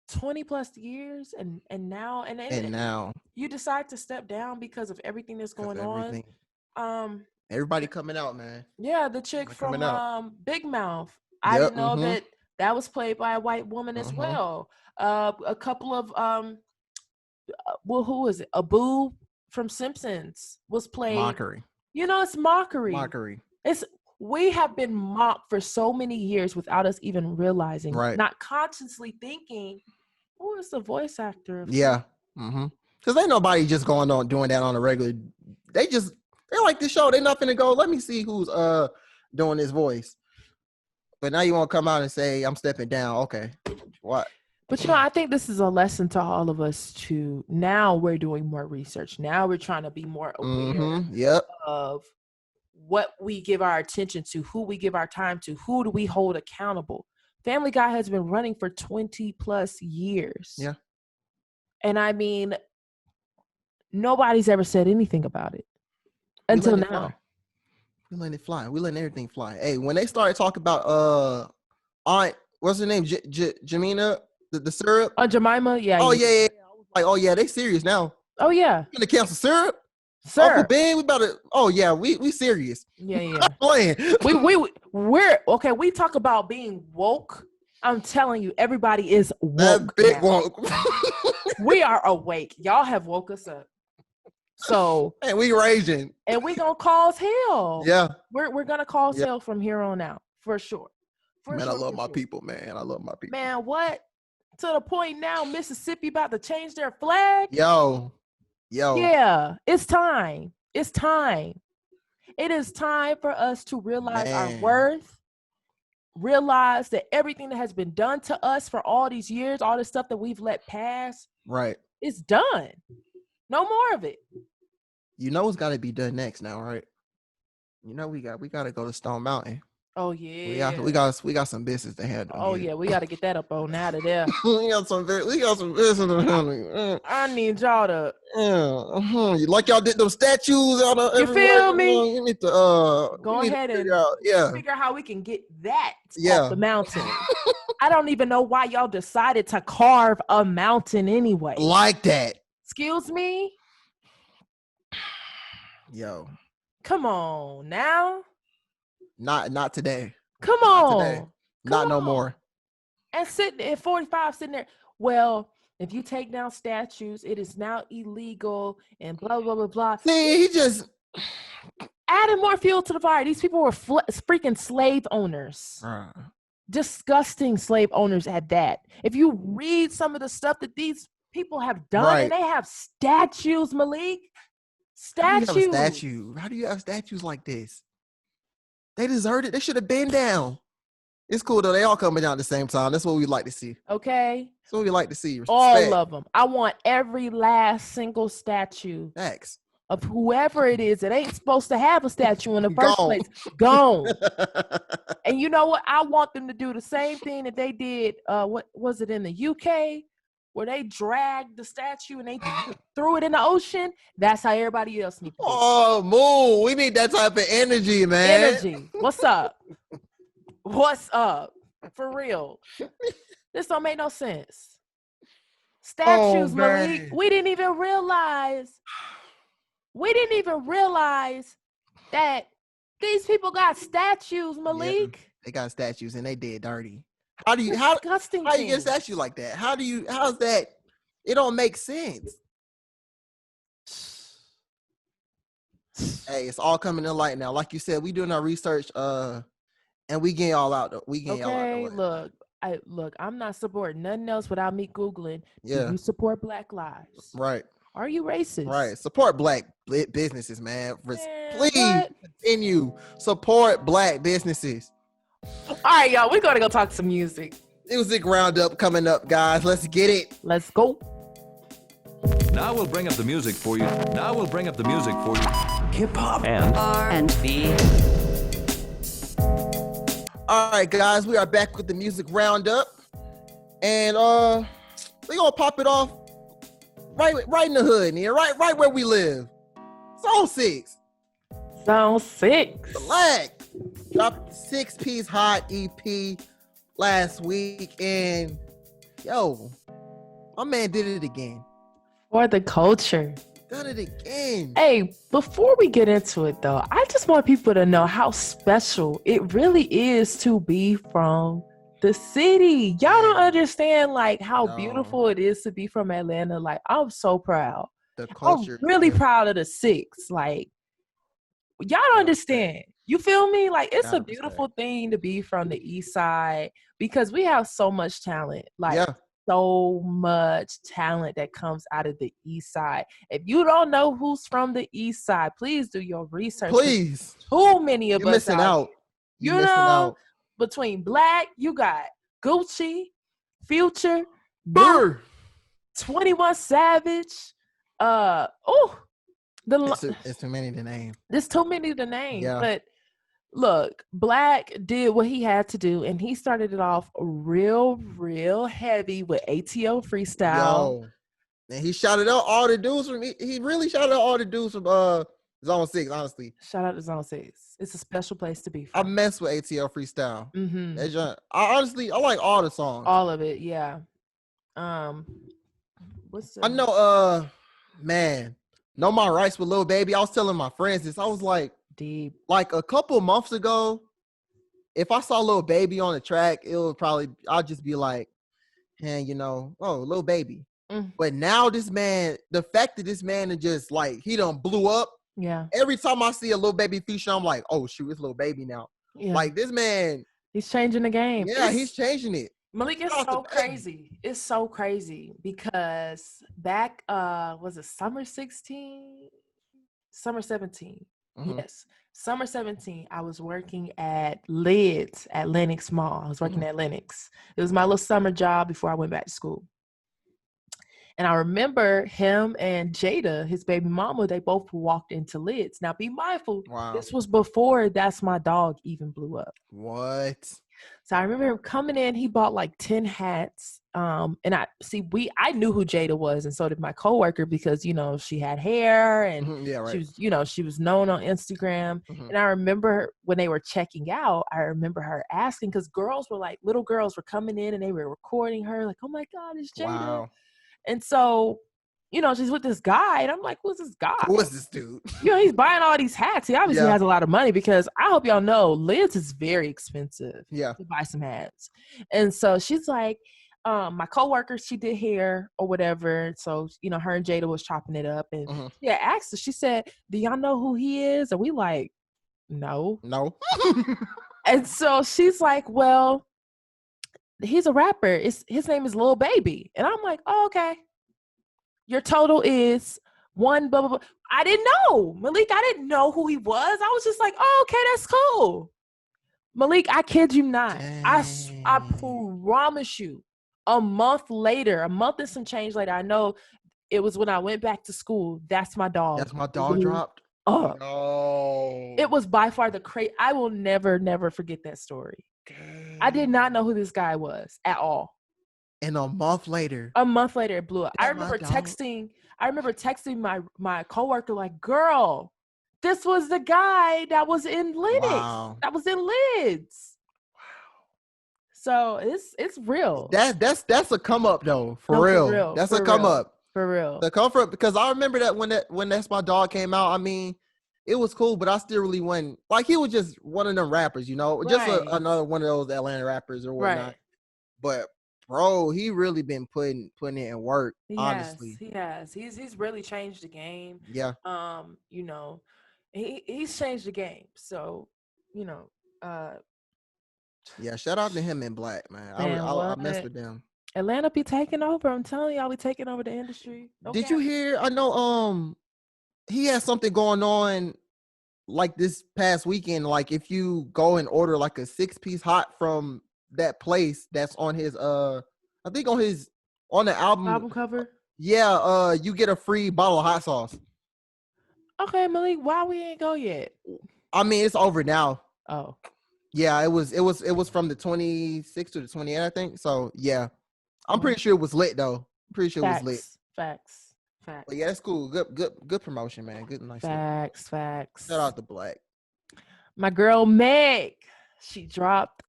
20 plus years and now now you decide to step down because of everything that's going on. Everybody coming out, man. Yeah, the chick from Big Mouth. I didn't know that was played by a white woman as well. A couple of who is it? Abu from Simpsons was played. Mockery. It's mockery. Mockery. We have been mocked for so many years without us even realizing, not consciously thinking, who is the voice actor? Yeah. Because ain't nobody just going on doing that on a regular. They like the show. They're not finna go, let me see who's doing this voice. But now you want to come out and say, I'm stepping down. Okay. What? But I think this is a lesson to all of us to now we're doing more research. Now we're trying to be more aware of what we give our attention to, who we give our time to, who do we hold accountable. Family Guy has been running for 20 plus years. Yeah. And I mean, nobody's ever said anything about it. Until now. We letting it fly. We letting everything fly. Hey, when they started talking about Aunt, what's her name? Jamina, the syrup? Jemima? Yeah. Oh, yeah. I was like, oh, yeah, they serious now. Oh, yeah. You're gonna cancel syrup? Sir. Uncle Ben, we about to, oh, yeah, we serious. Yeah. I'm playing. We're, okay, we talk about being woke. I'm telling you, everybody is woke. That big woke. We are awake. Y'all have woke us up. So and we raging. And we gonna cause hell. Yeah. We're gonna cause hell from here on out. For sure. I love my people, man. I love my people. Man, what? To the point now, Mississippi about to change their flag? Yo. Yeah, it's time. It's time. It is time for us to realize our worth. Realize that everything that has been done to us for all these years, all this stuff that we've let pass, it's done. No more of it. It's got to be done next now, right? We got to go to Stone Mountain. Oh yeah. We got some business to handle. Oh yeah, we got to get that up on out of there. we got some business to handle. I need y'all to. Like y'all did those statues out of. You feel me? You need to go ahead and figure out how we can get that off the mountain. I don't even know why y'all decided to carve a mountain anyway. Like that. Excuse me? Yo. Come on now. Not today. Come Not on. today. Not no more. And sitting at 45, sitting there. Well, if you take down statues, it is now illegal and blah, blah, blah, blah. See, he just added more fuel to the fire. These people were freaking slave owners. Disgusting slave owners at that. If you read some of the stuff that these people have done, and they have statues, Malik. Statues. How do you have statues like this? They deserved it. They should have been down. It's cool though. They all coming down at the same time. That's what we like to see. Okay. That's what we like to see. Respect. All of them. I want every last single statue. Thanks. Of whoever it is that ain't supposed to have a statue in the first place. Gone. And you know what? I want them to do the same thing that they did. What was it in the UK? Where they dragged the statue and they threw it in the ocean. That's how everybody else needs to do. Oh, Moo. We need that type of energy, man. Energy. What's up? What's up? For real. This don't make no sense. Statues, Malik. We didn't even realize that these people got statues, Malik. Yeah, they got statues and they did dirty. How you get a statue like that? How's that? It don't make sense. Hey, it's all coming to light now. Like you said, we doing our research, and we getting all out. Look, I'm not supporting nothing else without me Googling. Yeah. Do you support Black lives? Right. Are you racist? Right. Support Black businesses, man. Please continue. Support Black businesses. All right, y'all. We're going to go talk some music. Music roundup coming up, guys. Let's get it. Let's go. Now we'll bring up the music for you. Hip hop and R&B. All right, guys. We are back with the music roundup. And we're going to pop it off right in the hood here. Right where we live. Zone 6. Zone 6. Black dropped 6-piece hot EP last week, and my man did it again. For the culture. Done it again. Hey, before we get into it though, I just want people to know how special it really is to be from the city. Y'all don't understand how beautiful it is to be from Atlanta. I'm so proud. The culture. I'm really proud of the 6. Y'all don't understand. You feel me? It's a beautiful thing to be from the East Side because we have so much talent. So much talent that comes out of the East Side. If you don't know who's from the East Side, please do your research. Please. Too many of You're us missing out. You know, between Black, you got Gucci, Future, 21 Savage. It's too many to name. There's too many to name. Yeah. But look, Black did what he had to do, and he started it off real heavy with ATO freestyle. And he shouted out all the dudes from. He really shouted out all the dudes from Zone 6. Honestly, shout out to Zone 6. It's a special place to be I from. mess with ATL freestyle. Mm-hmm. I like all the songs. All of it, yeah. I know. Man, Know My Rights with Lil Baby. I was telling my friends this. I was like. Deep. Like a couple months ago, if I saw Lil Baby on the track, I'll just be like, hey, Lil Baby. But now this man, the fact that this man is just he done blew up. Yeah. Every time I see a Lil Baby feature, I'm like, oh shoot, it's Lil Baby now. Yeah. This man. He's changing the game. Yeah, he's changing it. Malik, it's so crazy. It's so crazy because back, was it summer 16? Summer 17. Mm-hmm. Yes. Summer 17, I was working at Lids at Lenox Mall. I was working at Lenox. It was my little summer job before I went back to school. And I remember him and Jada, his baby mama, they both walked into Lids. Now, be mindful. Wow. This was before That's My Dog even blew up. What? So I remember him coming in. He bought 10 hats. And I knew who Jada was, and so did my coworker because she had hair and she was known on Instagram. And I remember when they were checking out, I remember her asking because little girls were coming in and they were recording her oh my God, it's Jada. Wow. And so she's with this guy. And I'm like, who's this guy? Who is this dude? He's buying all these hats. He obviously has a lot of money because I hope y'all know Lids is very expensive to buy some hats. And so she's like, my coworker, she did hair or whatever. So, her and Jada was chopping it up. And asked her, she said, do y'all know who he is? And we like, no. And so she's like, well, he's a rapper. His name is Lil Baby. And I'm like, oh, okay. Your total is one, blah, blah, blah. I didn't know. Malik, I didn't know who he was. I was just like, oh, okay, that's cool. Malik, I kid you not. I promise you, a month and some change later, I know it was when I went back to school. That's my dog. That's my dog dropped? No. It was by far I will never forget that story. Dang. I did not know who this guy was at all. And a month later it blew up. I remember texting my coworker like, girl, this was the guy that was in Lids. Wow. That was in Lids. Wow. So it's real. That's a come up though. For real. That's a come up. For real. The comfort, because I remember that when That's My Dog came out, I mean, it was cool, but I still really wasn't like, he was just one of them rappers, just another one of those Atlanta rappers or whatnot. Right. But bro, he really been putting in work. Honestly, he has. He's really changed the game. Yeah. He's changed the game. So, yeah. Shout out to him in Black, man. I mess with them. Atlanta be taking over. I'm telling y'all, we taking over the industry. Did you hear? I know. He has something going on, like this past weekend. Like if you go and order like a 6-piece hot from that place that's on his I think on the album cover. Yeah, you get a free bottle of hot sauce. Okay, Malik, why we ain't go yet? I mean, it's over now. Oh. Yeah, it was from the 26th to the 28th, I think. So yeah. I'm pretty sure it was lit though. I'm pretty sure it was lit. Facts. But yeah, that's cool. Good promotion, man. Good, nice. Facts. Shout out to Black. My girl Meg, she dropped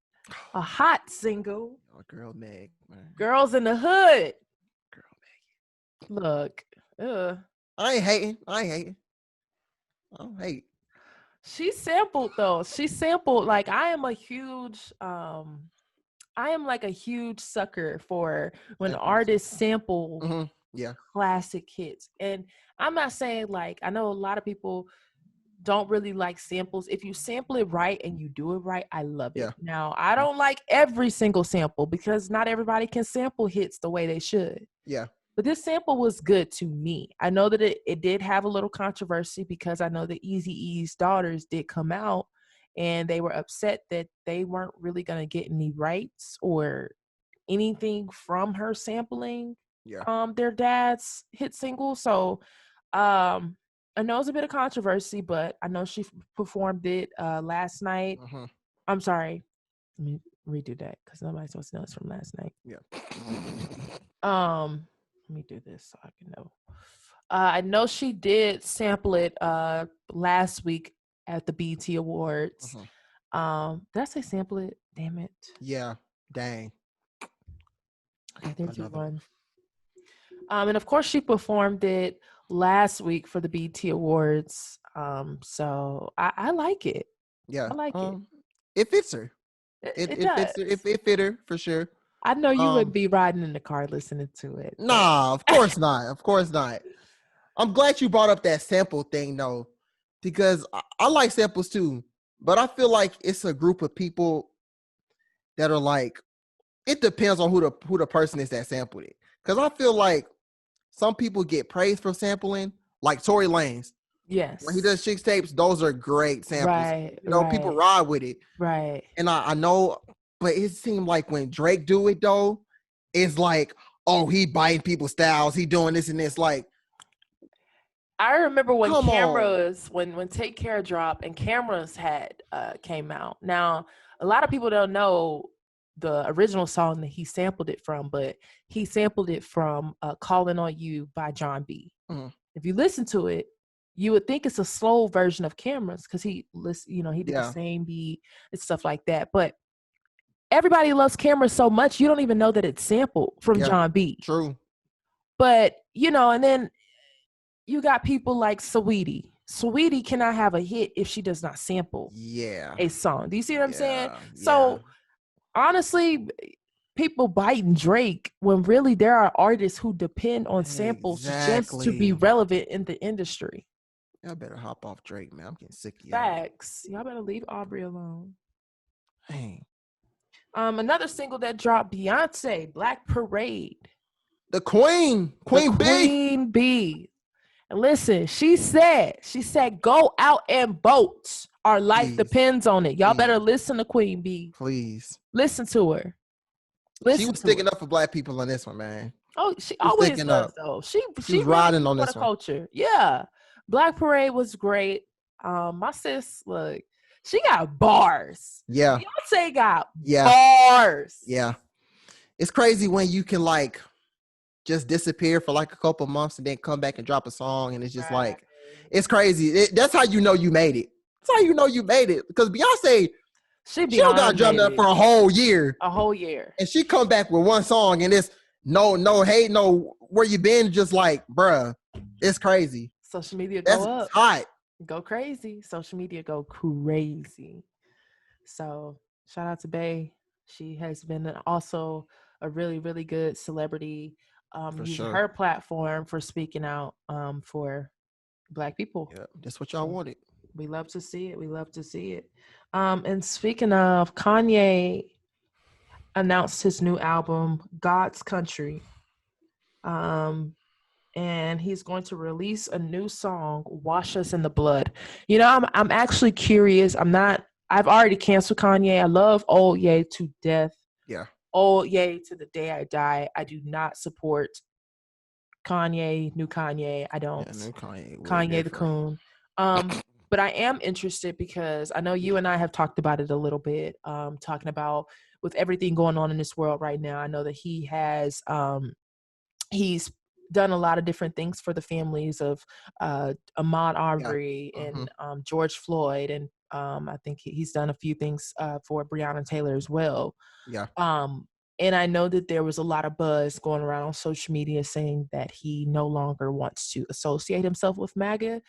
a hot single. Oh, girl Meg, man. Girls in the Hood. Girl Meg. Look. I ain't hating. I don't hate. She sampled though. Like I am like a huge sucker for when artists sample classic hits. And I'm not saying like, I know a lot of people don't really like samples. If you sample it right and you do it right, I love it. Yeah. Now, I don't like every single sample because not everybody can sample hits the way they should. Yeah. But this sample was good to me. I know that it did have a little controversy because I know the Eazy-E's daughters did come out and they were upset that they weren't really going to get any rights or anything from her sampling their dad's hit single. So I know it's a bit of controversy, but I know she performed it last night. Mm-hmm. I'm sorry. Let me redo that because nobody's supposed to know it's from last night. Yeah. Let me do this so I can know. I know she did sample it last week at the BET Awards. Mm-hmm. Did I say sample it? Damn it. Yeah. Dang. Okay, there's your one. And of course she performed it last week for the BET Awards. So I like it. Yeah. I like it. It fits her. It fits her. It fit her for sure. I know you would be riding in the car listening to it. Nah, of course not. Of course not. I'm glad you brought up that sample thing though, because I like samples too, but I feel like it's a group of people that are like, it depends on who the person is that sampled it. Because I feel like some people get praised for sampling, like Tory Lanez. Yes. When he does Chicks Tapes, those are great samples. Right. People ride with it. Right. And I know, but it seemed like when Drake do it though, it's like, oh, he biting people's styles, he doing this and this. Like, I remember when when Take Care dropped and Cameras had came out. Now, a lot of people don't know the original song that he sampled it from, but he sampled it from Calling on You by John B. Mm-hmm. If you listen to it, you would think it's a slow version of Cameras because he did the same beat and stuff like that. But everybody loves Cameras so much, you don't even know that it's sampled from John B. True. But and then you got people like Saweetie. Saweetie cannot have a hit if she does not sample a song. Do you see what I'm saying? So honestly, people biting Drake when really there are artists who depend on samples just to be relevant in the industry. Y'all better hop off Drake, man. I'm getting sick of y'all. Facts. Y'all better leave Aubrey alone. Dang. Another single that dropped, Beyonce, Black Parade. The Queen Bee. Queen Bee. And listen, she said, go out and vote. Our life depends on it. Y'all better listen to Queen Bee. Please. Listen to her. She was sticking up for Black people on this one, man. Oh, she always does, though. She riding on this one. Culture. Yeah. Black Parade was great. My sis, look, she got bars. Yeah. Beyonce got bars. Yeah. It's crazy when you can like just disappear for like a couple months and then come back and drop a song, and it's just like, it's crazy. That's how you know you made it. That's how you know you made it. Because Beyonce, she don't got drummed up for a whole year. And she come back with one song, and it's no hate, no where you been, just like, bruh, it's crazy. Social media go up. That's hot. Go crazy. Social media go crazy. So shout out to Bae. She has been also a really, really good celebrity. Using her platform for speaking out for Black people. Yeah, that's what y'all wanted. We love to see it. And speaking of, Kanye announced his new album, God's Country. And he's going to release a new song, Wash Us in the Blood. I'm actually curious. I've already canceled Kanye. I love old Ye to death. Yeah. Old Ye to the day I die. I do not support Kanye, new Kanye. I don't. Yeah, new Kanye. Kanye the coon. But I am interested because I know you and I have talked about it a little bit, talking about with everything going on in this world right now. I know that he has, he's done a lot of different things for the families of Ahmaud Arbery and George Floyd. And I think he's done a few things for Breonna Taylor as well. Yeah. And I know that there was a lot of buzz going around on social media saying that he no longer wants to associate himself with MAGA.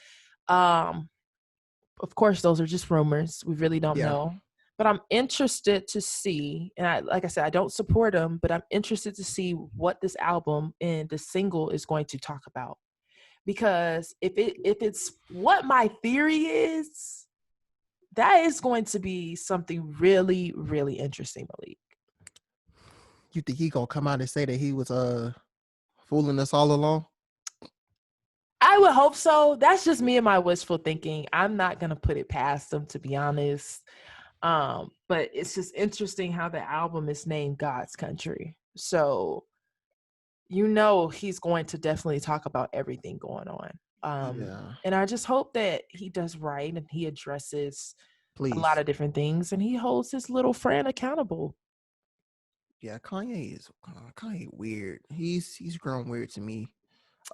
Of course, those are just rumors. We really don't know. But I'm interested to see, and like I said, I don't support him, but I'm interested to see what this album and the single is going to talk about. Because if it's what my theory is, that is going to be something really, really interesting, Malik. You think he gonna come out and say that he was fooling us all along? I would hope so. That's just me and my wishful thinking. I'm not gonna put it past him, to be honest. But it's just interesting how the album is named God's Country. So he's going to definitely talk about everything going on. And I just hope that he does right and he addresses a lot of different things and he holds his little friend accountable. Yeah, Kanye weird. He's grown weird to me.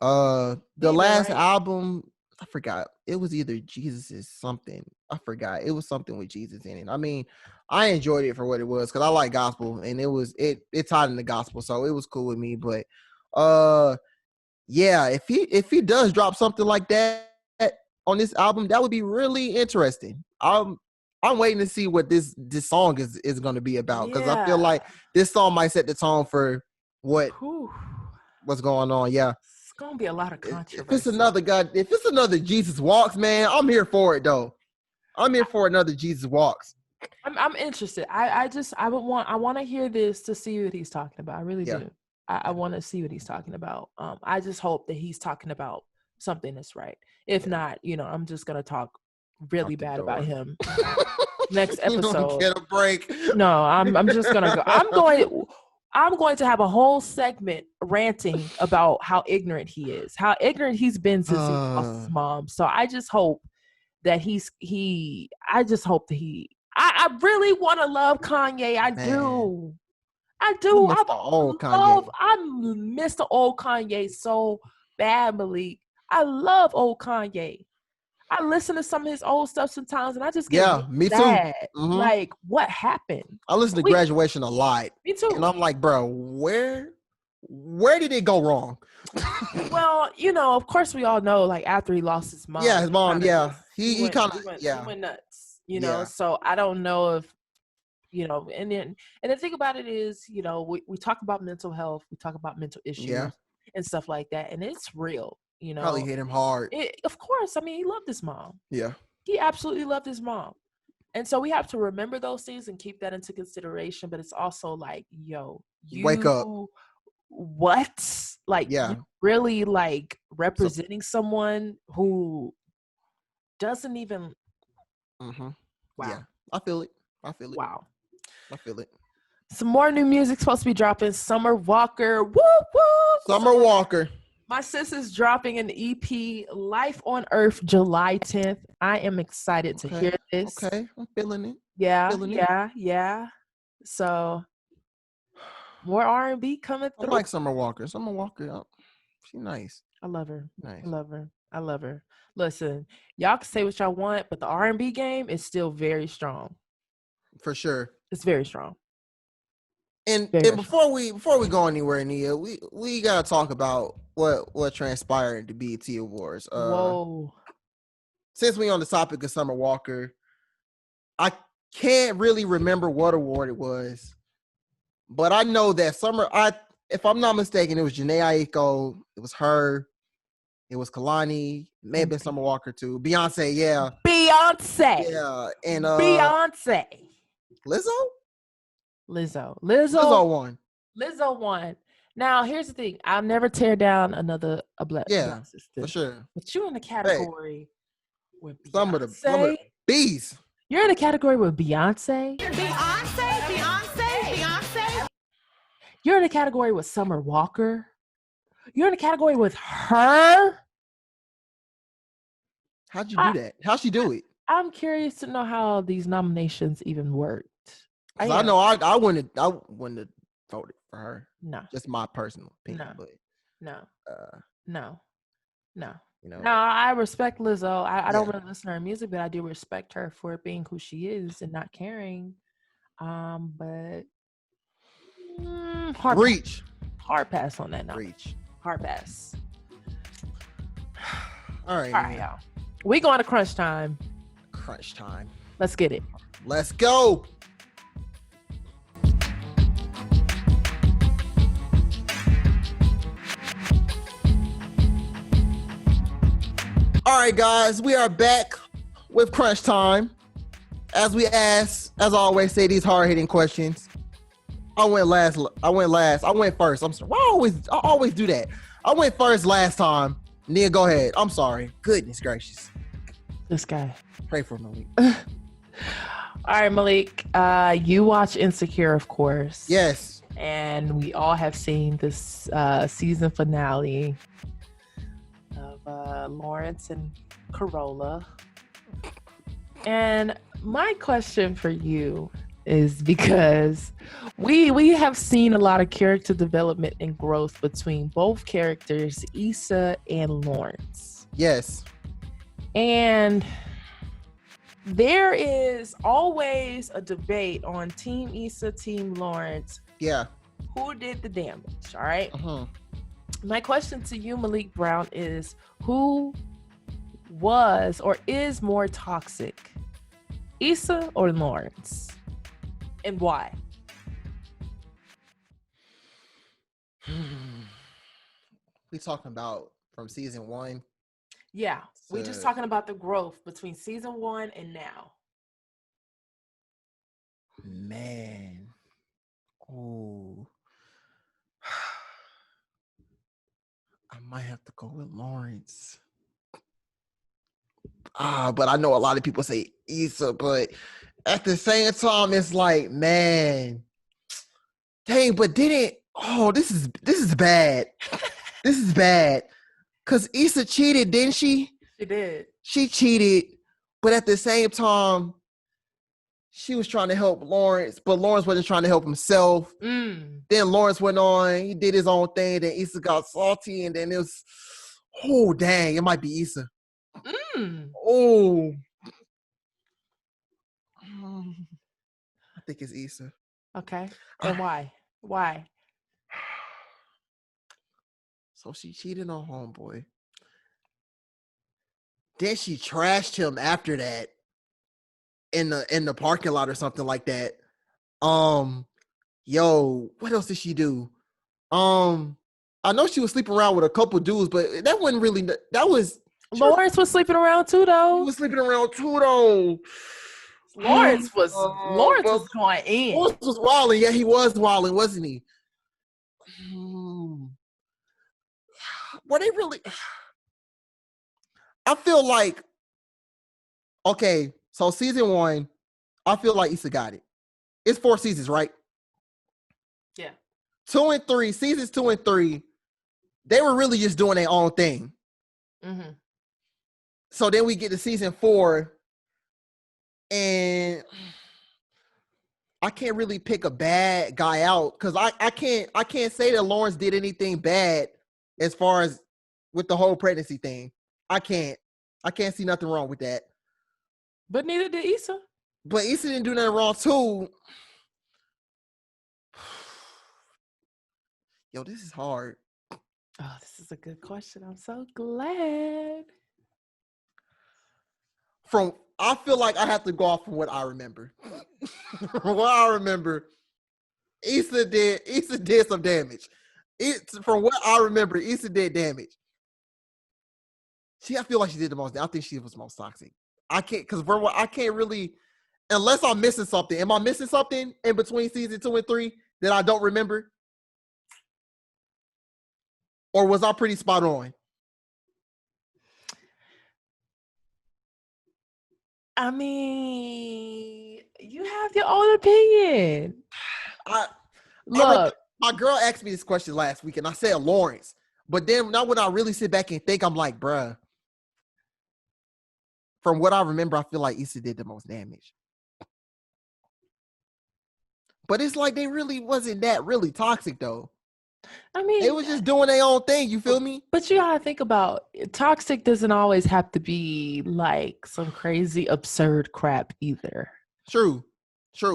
The last album, I forgot. It was either Jesus is something. I forgot. It was something with Jesus in it. I mean, I enjoyed it for what it was because I like gospel and it tied in the gospel, so it was cool with me. But yeah, if he does drop something like that on this album, that would be really interesting. I'm waiting to see what this song is going to be about because I feel like this song might set the tone for what's going on. Yeah. It's gonna be a lot of controversy. If it's another Jesus Walks, man, I'm here for it though. I'm here for another Jesus Walks. I'm interested. I want to hear this to see what he's talking about. I really do. I want to see what he's talking about. I just hope that he's talking about something that's right. If not, I'm just gonna talk really bad about him next episode. You don't get a break. No, I'm just gonna go. I'm going to have a whole segment ranting about how ignorant he is, how ignorant he's been since he lost his mom. So I just hope that I really want to love Kanye. I do. I miss the old Kanye so bad, Malik. I love old Kanye. I listen to some of his old stuff sometimes, and I just get me sad. too. Mm-hmm. Like, what happened? I listen to Graduation a lot. Me too. And I'm like, bro, where where did it go wrong? Well, of course we all know, like, after he lost his mom. Yeah, his mom. Yeah, he went nuts. So I don't know if and the thing about it is, we talk about mental health, we talk about mental issues and stuff like that, and it's real. Probably hit him hard. Of course, I mean, he loved his mom. Yeah, he absolutely loved his mom. And so we have to remember those things and keep that into consideration. But it's also like, you wake up. What? Like, you really like representing someone who doesn't even. Mm-hmm. Wow. Yeah, I feel it. Wow. I feel it. Some more new music supposed to be dropping. Summer Walker. Whoop, whoop. Summer Walker. My sis is dropping an EP, Life on Earth, July 10th. I am excited to hear this. Okay, I'm feeling it. Yeah. So, more R&B coming through. I like Summer Walker. Summer Walker, she's nice. I love her. Nice. I love her. Listen, y'all can say what y'all want, but the R&B game is still very strong. For sure. It's very strong. And before we go anywhere, Nia, we gotta talk about what transpired at the BET Awards. Whoa! Since we on the topic of Summer Walker, I can't really remember what award it was, but I know that if I'm not mistaken, it was Jhené Aiko, it was her, it was Kalani, it may have been Summer Walker too, Beyonce, yeah, and Beyonce, Lizzo won. Now, here's the thing. I'll never tear down a black sister. For sure. But you're in the category with Beyonce. Some of the bees. You're in a category with Beyonce. You're in a category with Summer Walker. You're in a category with her. How'd you do that? How'd she do it? I'm curious to know how these nominations even worked. I know I wouldn't have voted for her. No. Just my personal opinion. No. Now, I respect Lizzo. I don't really listen to her music, but I do respect her for being who she is and not caring. But hard pass on that. Hard pass. All right, y'all. We going to crunch time. Let's get it. Let's go. All right, guys, we are back with crunch time. As always, say these hard-hitting questions. I went first. I'm sorry. I always do that. I went first last time. Nia, go ahead. I'm sorry. Goodness gracious. This guy. Pray for Malik. All right, Malik. You watch Insecure, of course. Yes. And we all have seen this season finale of Lawrence and Corolla. And my question for you is, because we have seen a lot of character development and growth between both characters, Issa and Lawrence. Yes. And there is always a debate on Team Issa, Team Lawrence. Yeah. Who did the damage? All right. Uh-huh. My question to you, Malik Brown, is who was or is more toxic, Issa or Lawrence? And why? We talking about from season 1? Yeah, we're just talking about the growth between season 1 and now. Man. Oh. I might have to go with Lawrence. But I know a lot of people say Issa, but at the same time, it's like, man, dang, but this is bad. This is bad. Because Issa cheated, didn't she? She did. She cheated, but at the same time, she was trying to help Lawrence, but Lawrence wasn't trying to help himself. Then Lawrence went on, he did his own thing, then Issa got salty, and then it was, oh, dang, it might be Issa. Oh. I think it's Issa. Okay. And why? Why? So she cheated on homeboy. Then she trashed him after that in the parking lot or something like that. Yo, what else did she do? I know she was sleeping around with a couple dudes, but that wasn't really. That was Lawrence was sleeping around too, though. He was sleeping around too, though. Lawrence was going in. Lawrence was wilding. Yeah, he was wilding, wasn't he? Were they really? I feel like, okay, so season 1, I feel like Issa got it. It's 4 seasons, right? Yeah. 2 and 3, seasons 2 and 3, they were really just doing their own thing. Mm-hmm. So then we get to season 4, and I can't really pick a bad guy out because I can't say that Lawrence did anything bad as far as with the whole pregnancy thing. I can't see nothing wrong with that. But neither did Issa. But Issa didn't do nothing wrong too. Yo, this is hard. Oh, this is a good question. I'm so glad. I feel like I have to go off from what I remember. From what I remember, Issa did some damage. From what I remember, Issa did damage. I feel like she did the most. I think she was the most toxic. I can't really, unless I'm missing something. Am I missing something in between season 2 and 3 that I don't remember? Or was I pretty spot on? I mean, you have your own opinion. Look, my girl asked me this question last week, and I said Lawrence. But then now when I really sit back and think, I'm like, bruh, from what I remember, I feel like Issa did the most damage. But it's like they really wasn't that really toxic, though. I mean, they was just doing their own thing. You feel me? But you gotta think about toxic doesn't always have to be like some crazy absurd crap either. True.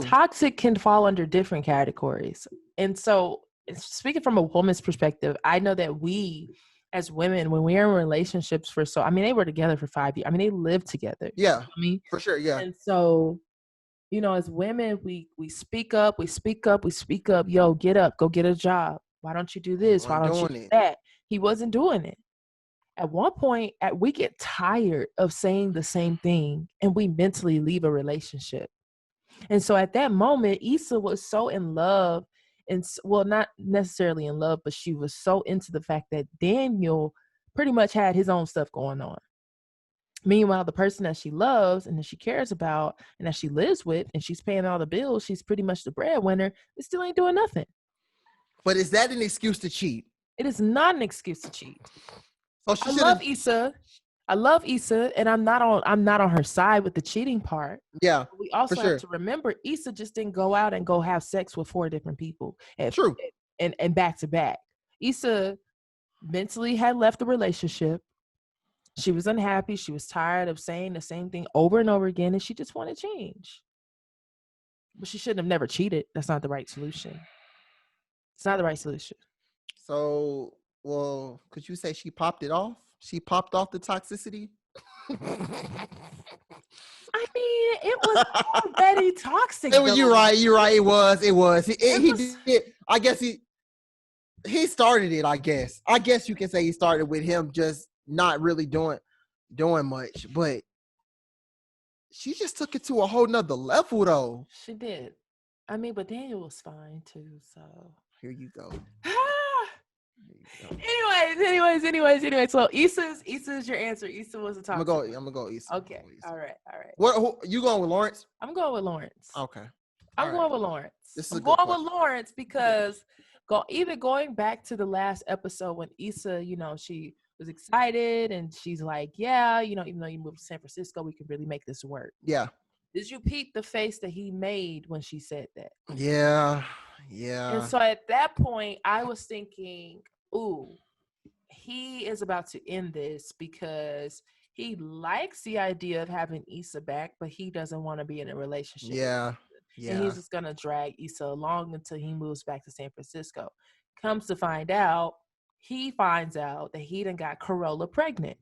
Toxic can fall under different categories. And so speaking from a woman's perspective, I know that we as women, when we're in relationships they were together for 5 years. I mean, they lived together. Yeah. You know what I mean? For sure, yeah. And so, as women, we speak up. Yo, get up, go get a job. Why don't you do this? Why don't you do that? He wasn't doing it. At one point, we get tired of saying the same thing and we mentally leave a relationship. And so at that moment, Issa was so in love, and not necessarily in love, but she was so into the fact that Daniel pretty much had his own stuff going on. Meanwhile, the person that she loves and that she cares about and that she lives with and she's paying all the bills, she's pretty much the breadwinner, it still ain't doing nothing. But is that an excuse to cheat? It is not an excuse to cheat. So I love Issa, and I'm not on her side with the cheating part. Yeah. We also have to remember Issa just didn't go out and go have sex with 4 different people. True. And back to back. Issa mentally had left the relationship. She was unhappy. She was tired of saying the same thing over and over again, and she just wanted change. But she shouldn't have never cheated. That's not the right solution. It's not the right solution. So, well, could you say she popped it off? She popped off the toxicity? I mean, it was already toxic. You're right. It was. He did. I guess he started it, I guess. I guess you can say he started with him just not really doing much. But she just took it to a whole nother level, though. She did. I mean, but Daniel was fine, too, so. Here you go. Anyways. So Issa's your answer. Issa was a toxic. I'm gonna go Issa. Okay. All right. What you going with Lawrence? I'm going with Lawrence. Okay. I'm going with Lawrence. I'm going with Lawrence because going back to the last episode when Issa, she was excited and she's like, yeah, even though you moved to San Francisco, we can really make this work. Yeah. Did you peep the face that he made when she said that? Yeah. And so at that point, I was thinking, ooh, he is about to end this because he likes the idea of having Issa back, but he doesn't want to be in a relationship. Yeah. And he's just going to drag Issa along until he moves back to San Francisco. Comes to find out, he finds out that he done got Corolla pregnant.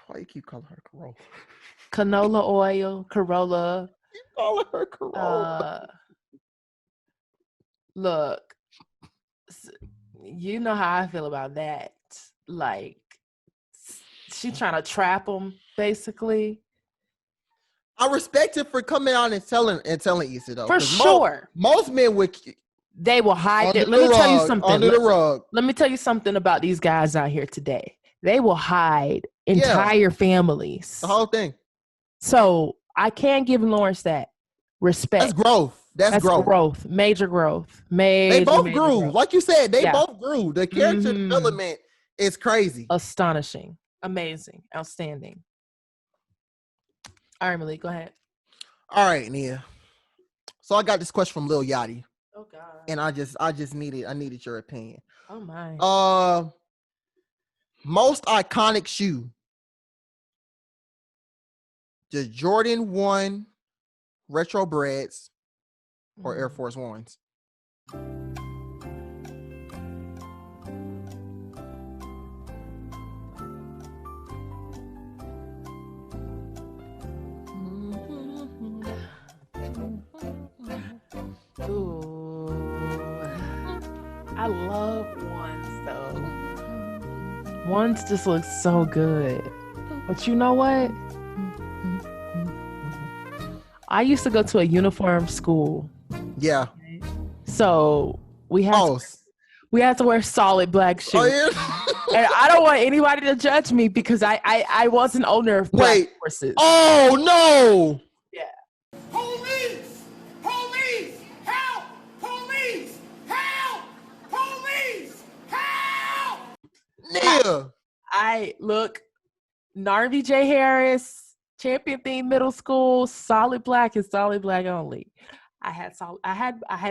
Why you keep calling her Corolla? Canola oil, Corolla. You calling her Corolla? Look, you know how I feel about that. Like, she trying to trap him, basically. I respect it for coming out and telling Issa though. For sure. Most men would. They will hide it. Let me tell you something. Under the rug. Let me tell you something about these guys out here today. They will hide entire families. The whole thing. So I can't give Lawrence that respect. That's growth. That's growth. Major growth. They both grew. Growth. Like you said, they both grew. The character development is crazy. Astonishing. Amazing. Outstanding. All right, Malik, go ahead. All right, Nia. So I got this question from Lil Yachty. Oh God. And I just needed your opinion. Oh my. Most iconic shoe. The Jordan 1 Retro Breads or Air Force Ones? Ooh. I love ones though. Ones just look so good. But you know what? I used to go to a uniform school. Yeah. So we had to wear solid black shoes. Oh, yeah? And I don't want anybody to judge me because I was an owner of black horses. Oh no! Yeah. Police! Police! Help! Police! Help! Police! Help! Yeah. I look, Narvi J. Harris, Champion Theme Middle School, solid black and solid black only. I had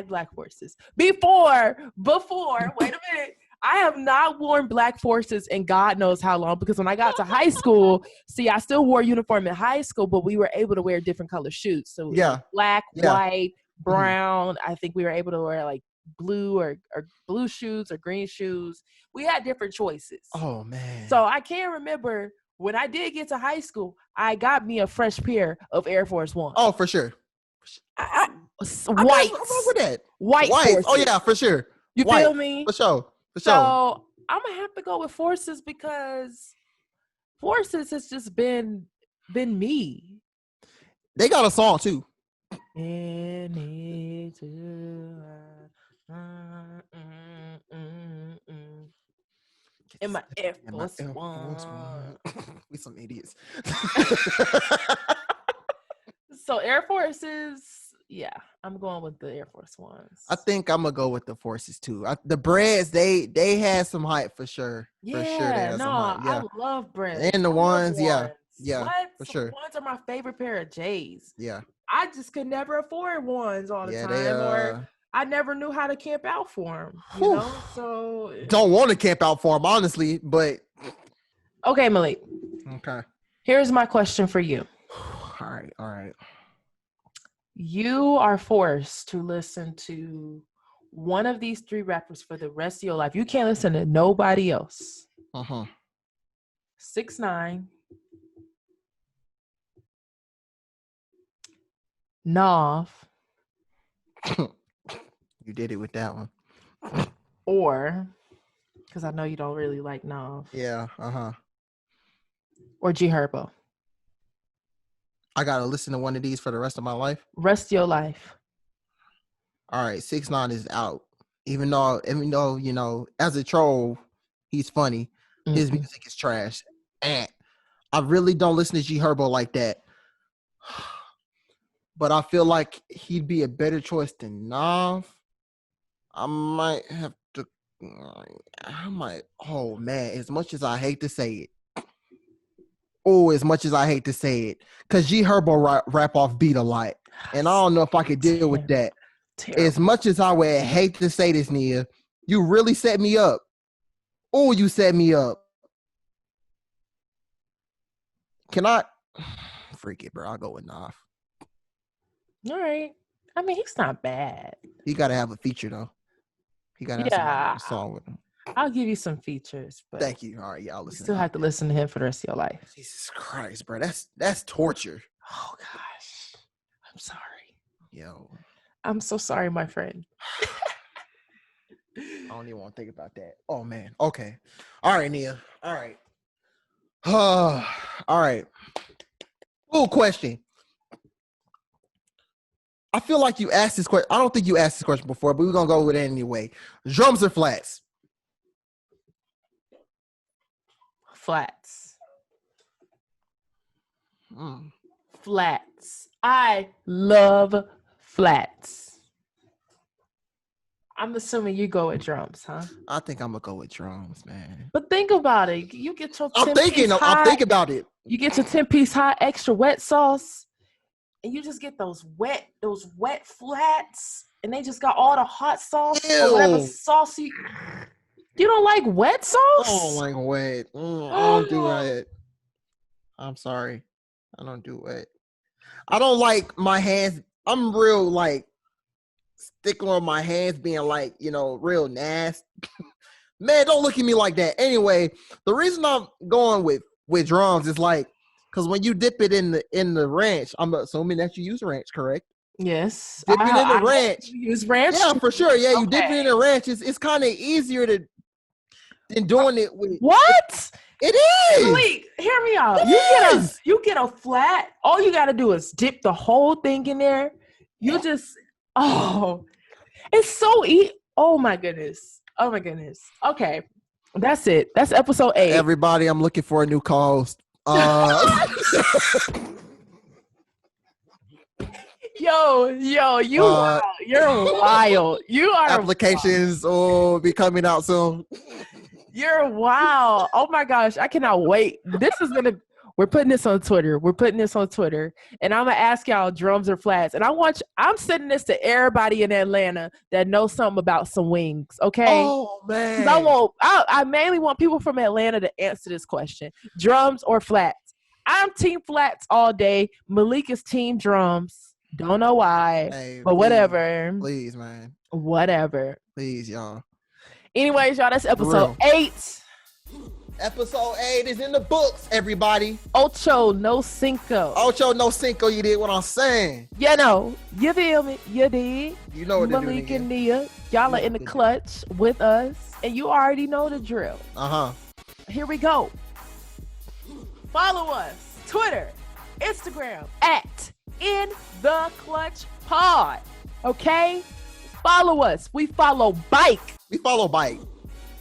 black horses before. Wait a minute. I have not worn black horses in God knows how long, because when I got to high school, I still wore uniform in high school, but we were able to wear different color shoes. So black, white, brown. I think we were able to wear like blue or blue shoes or green shoes. We had different choices. Oh man. So I can't remember when I did get to high school, I got me a fresh pair of Air Force One. Oh, for sure. White. I'm with that. White. Oh yeah, for sure. You feel me? For sure. So I'm gonna have to go with Forces because Forces has just been me. They got a song too. In my Air Force One. We some idiots. So Air Forces, yeah, I'm going with the Air Force Ones. I think I'm gonna go with the Forces too. The Breads, they had some hype for sure. Yeah, for sure they had some hype. Yeah. I love Breads. And the ones, yeah, for sure. Ones are my favorite pair of J's. Yeah, I just could never afford ones all the time, or I never knew how to camp out for them. You know, so don't want to camp out for them, honestly. But okay, Malik. Okay. Here's my question for you. All right. You are forced to listen to one of these three rappers for the rest of your life. You can't listen to nobody else. 6ix9ine, Nav. You did it with that one. Or, because I know you don't really like Nav. Yeah, Or G Herbo. I gotta listen to one of these for the rest of my life. Rest of your life. All right, 6ix9ine is out. Even though you know, as a troll, he's funny. His music is trash, and I really don't listen to G Herbo like that. But I feel like he'd be a better choice than Nav. I might. Oh man, as much as I hate to say it. Because G Herbo rap off beat a lot. And I don't know if I could deal with that. Terrible. As much as I would hate to say this, Nia, you really set me up. Oh, you set me up. Can I? Freak it, bro. I'll go with Nav. All right. I mean, he's not bad. He got to have a feature, though. He got a song with him. I'll give you some features. But thank you. All right, y'all listen. You still have to listen to him for the rest of your life. Jesus Christ, bro. That's torture. Oh gosh. I'm sorry. Yo. I'm so sorry, my friend. I don't even want to think about that. Oh man. Okay. All right, Nia. All right. All right. Cool question. I feel like you asked this question. I don't think you asked this question before, but we're gonna go with it anyway. Drums or flats? Flats. Flats. I love flats. I'm assuming you go with drums, huh? I think I'm gonna go with drums, man. But think about it. You get your I'm thinking about it. You get your 10-piece hot extra wet sauce, and you just get those wet flats, and they just got all the hot sauce or whatever sauce you don't like wet sauce? I don't like wet. I don't do wet. I'm sorry. I don't do wet. I don't like my hands. I'm real like stickler on my hands being like, real nasty. Man, don't look at me like that. Anyway, the reason I'm going with drums is like, because when you dip it in the ranch, I'm assuming that you use ranch, correct? Yes. Dip it in the ranch. You use ranch? Yeah, for sure. Yeah, you dip it in the ranch. It's kind of easier than doing it with. What? It is. Wait, hear me out. You get a flat. All you got to do is dip the whole thing in there. You just, it's so easy. Oh my goodness. Okay. That's it. That's episode 8. Everybody, I'm looking for a new co-host. Yo, you're wild. You are applications will be coming out soon. You're wild. Oh my gosh, I cannot wait. We're putting this on Twitter. And I'm gonna ask y'all drums or flats. And I'm sending this to everybody in Atlanta that knows something about some wings. Okay. Oh man. I mainly want people from Atlanta to answer this question: drums or flats? I'm team flats all day. Malik is team drums. Don't know why, but whatever. Please, man. Whatever. Please, y'all. Anyways, y'all, that's episode 8. Episode 8 is in the books, everybody. Ocho no cinco. You did what I'm saying. You feel me? You did. You know what to do, Malik and Nia, y'all are in the clutch with us, and you already know the drill. Here we go. Follow us, Twitter, Instagram, at In The Klutch Pod. Okay? Follow us. We follow Bike.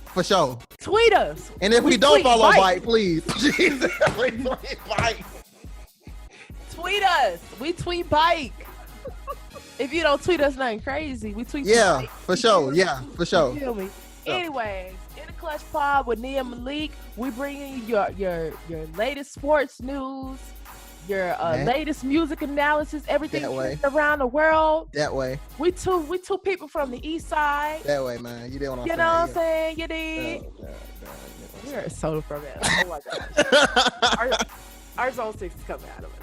For sure. Tweet us. And if we don't follow Bike, please. Jesus. We tweet Bike. Tweet us. We tweet Bike. If you don't tweet us nothing crazy, we tweet Bike. For sure. Yeah, for sure. You feel me? Anyways, In The Klutch Pod with Nia and Malik, we bring you your latest sports news, your latest music analysis, everything around the world. That way. We two people from the east side. That way, man. You did what I'm saying. You know what I'm saying? You did. You're so from it. Oh my gosh. Our Zone 6 is coming out of us.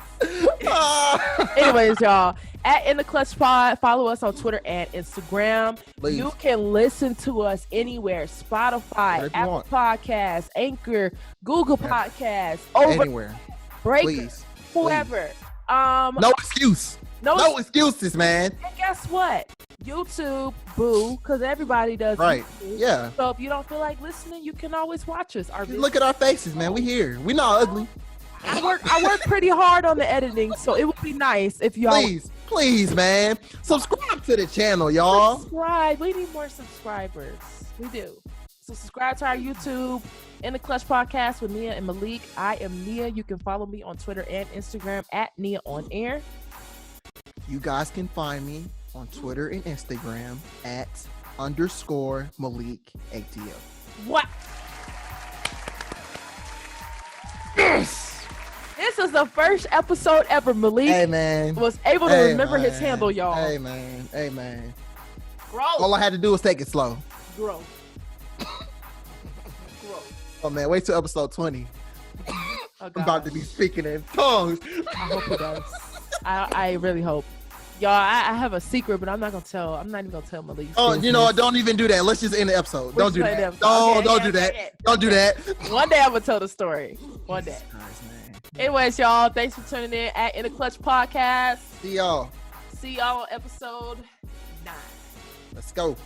Anyways, y'all, at In The Klutch Pod, follow us on Twitter and Instagram. Please. You can listen to us anywhere: Spotify, Apple Podcasts, Anchor, Google Podcasts, anywhere. Breaker. Please. Whoever. No excuse. No excuses, man. And guess what? YouTube, because everybody does. Right. YouTube. Yeah. So if you don't feel like listening, you can always watch us. Look at our faces, man. We here. We not ugly. I work pretty hard on the editing, so it would be nice if y'all please, man, subscribe to the channel, y'all. Subscribe. We need more subscribers. We do. So subscribe to our YouTube, In The Klutch Podcast with Nia and Malik. I am Nia. You can follow me on Twitter and Instagram at Nia on Air. You guys can find me on Twitter and Instagram at _Malik ATL. What? Yes! This is the first episode ever Malik was able to remember his handle, y'all. Hey, man. Growth. All I had to do was take it slow. Growth. Oh, man, wait till episode 20. I'm about to be speaking in tongues. I hope he does. I really hope. Y'all, I have a secret, but I'm not even gonna tell Malik. Oh, you know what? Don't even do that. Let's just end the episode. Don't do that. Don't do that. Don't do that. One day I'm gonna tell the story. One day. Anyways, y'all, thanks for tuning in at In the Klutch Podcast. See y'all on episode 9. Let's go.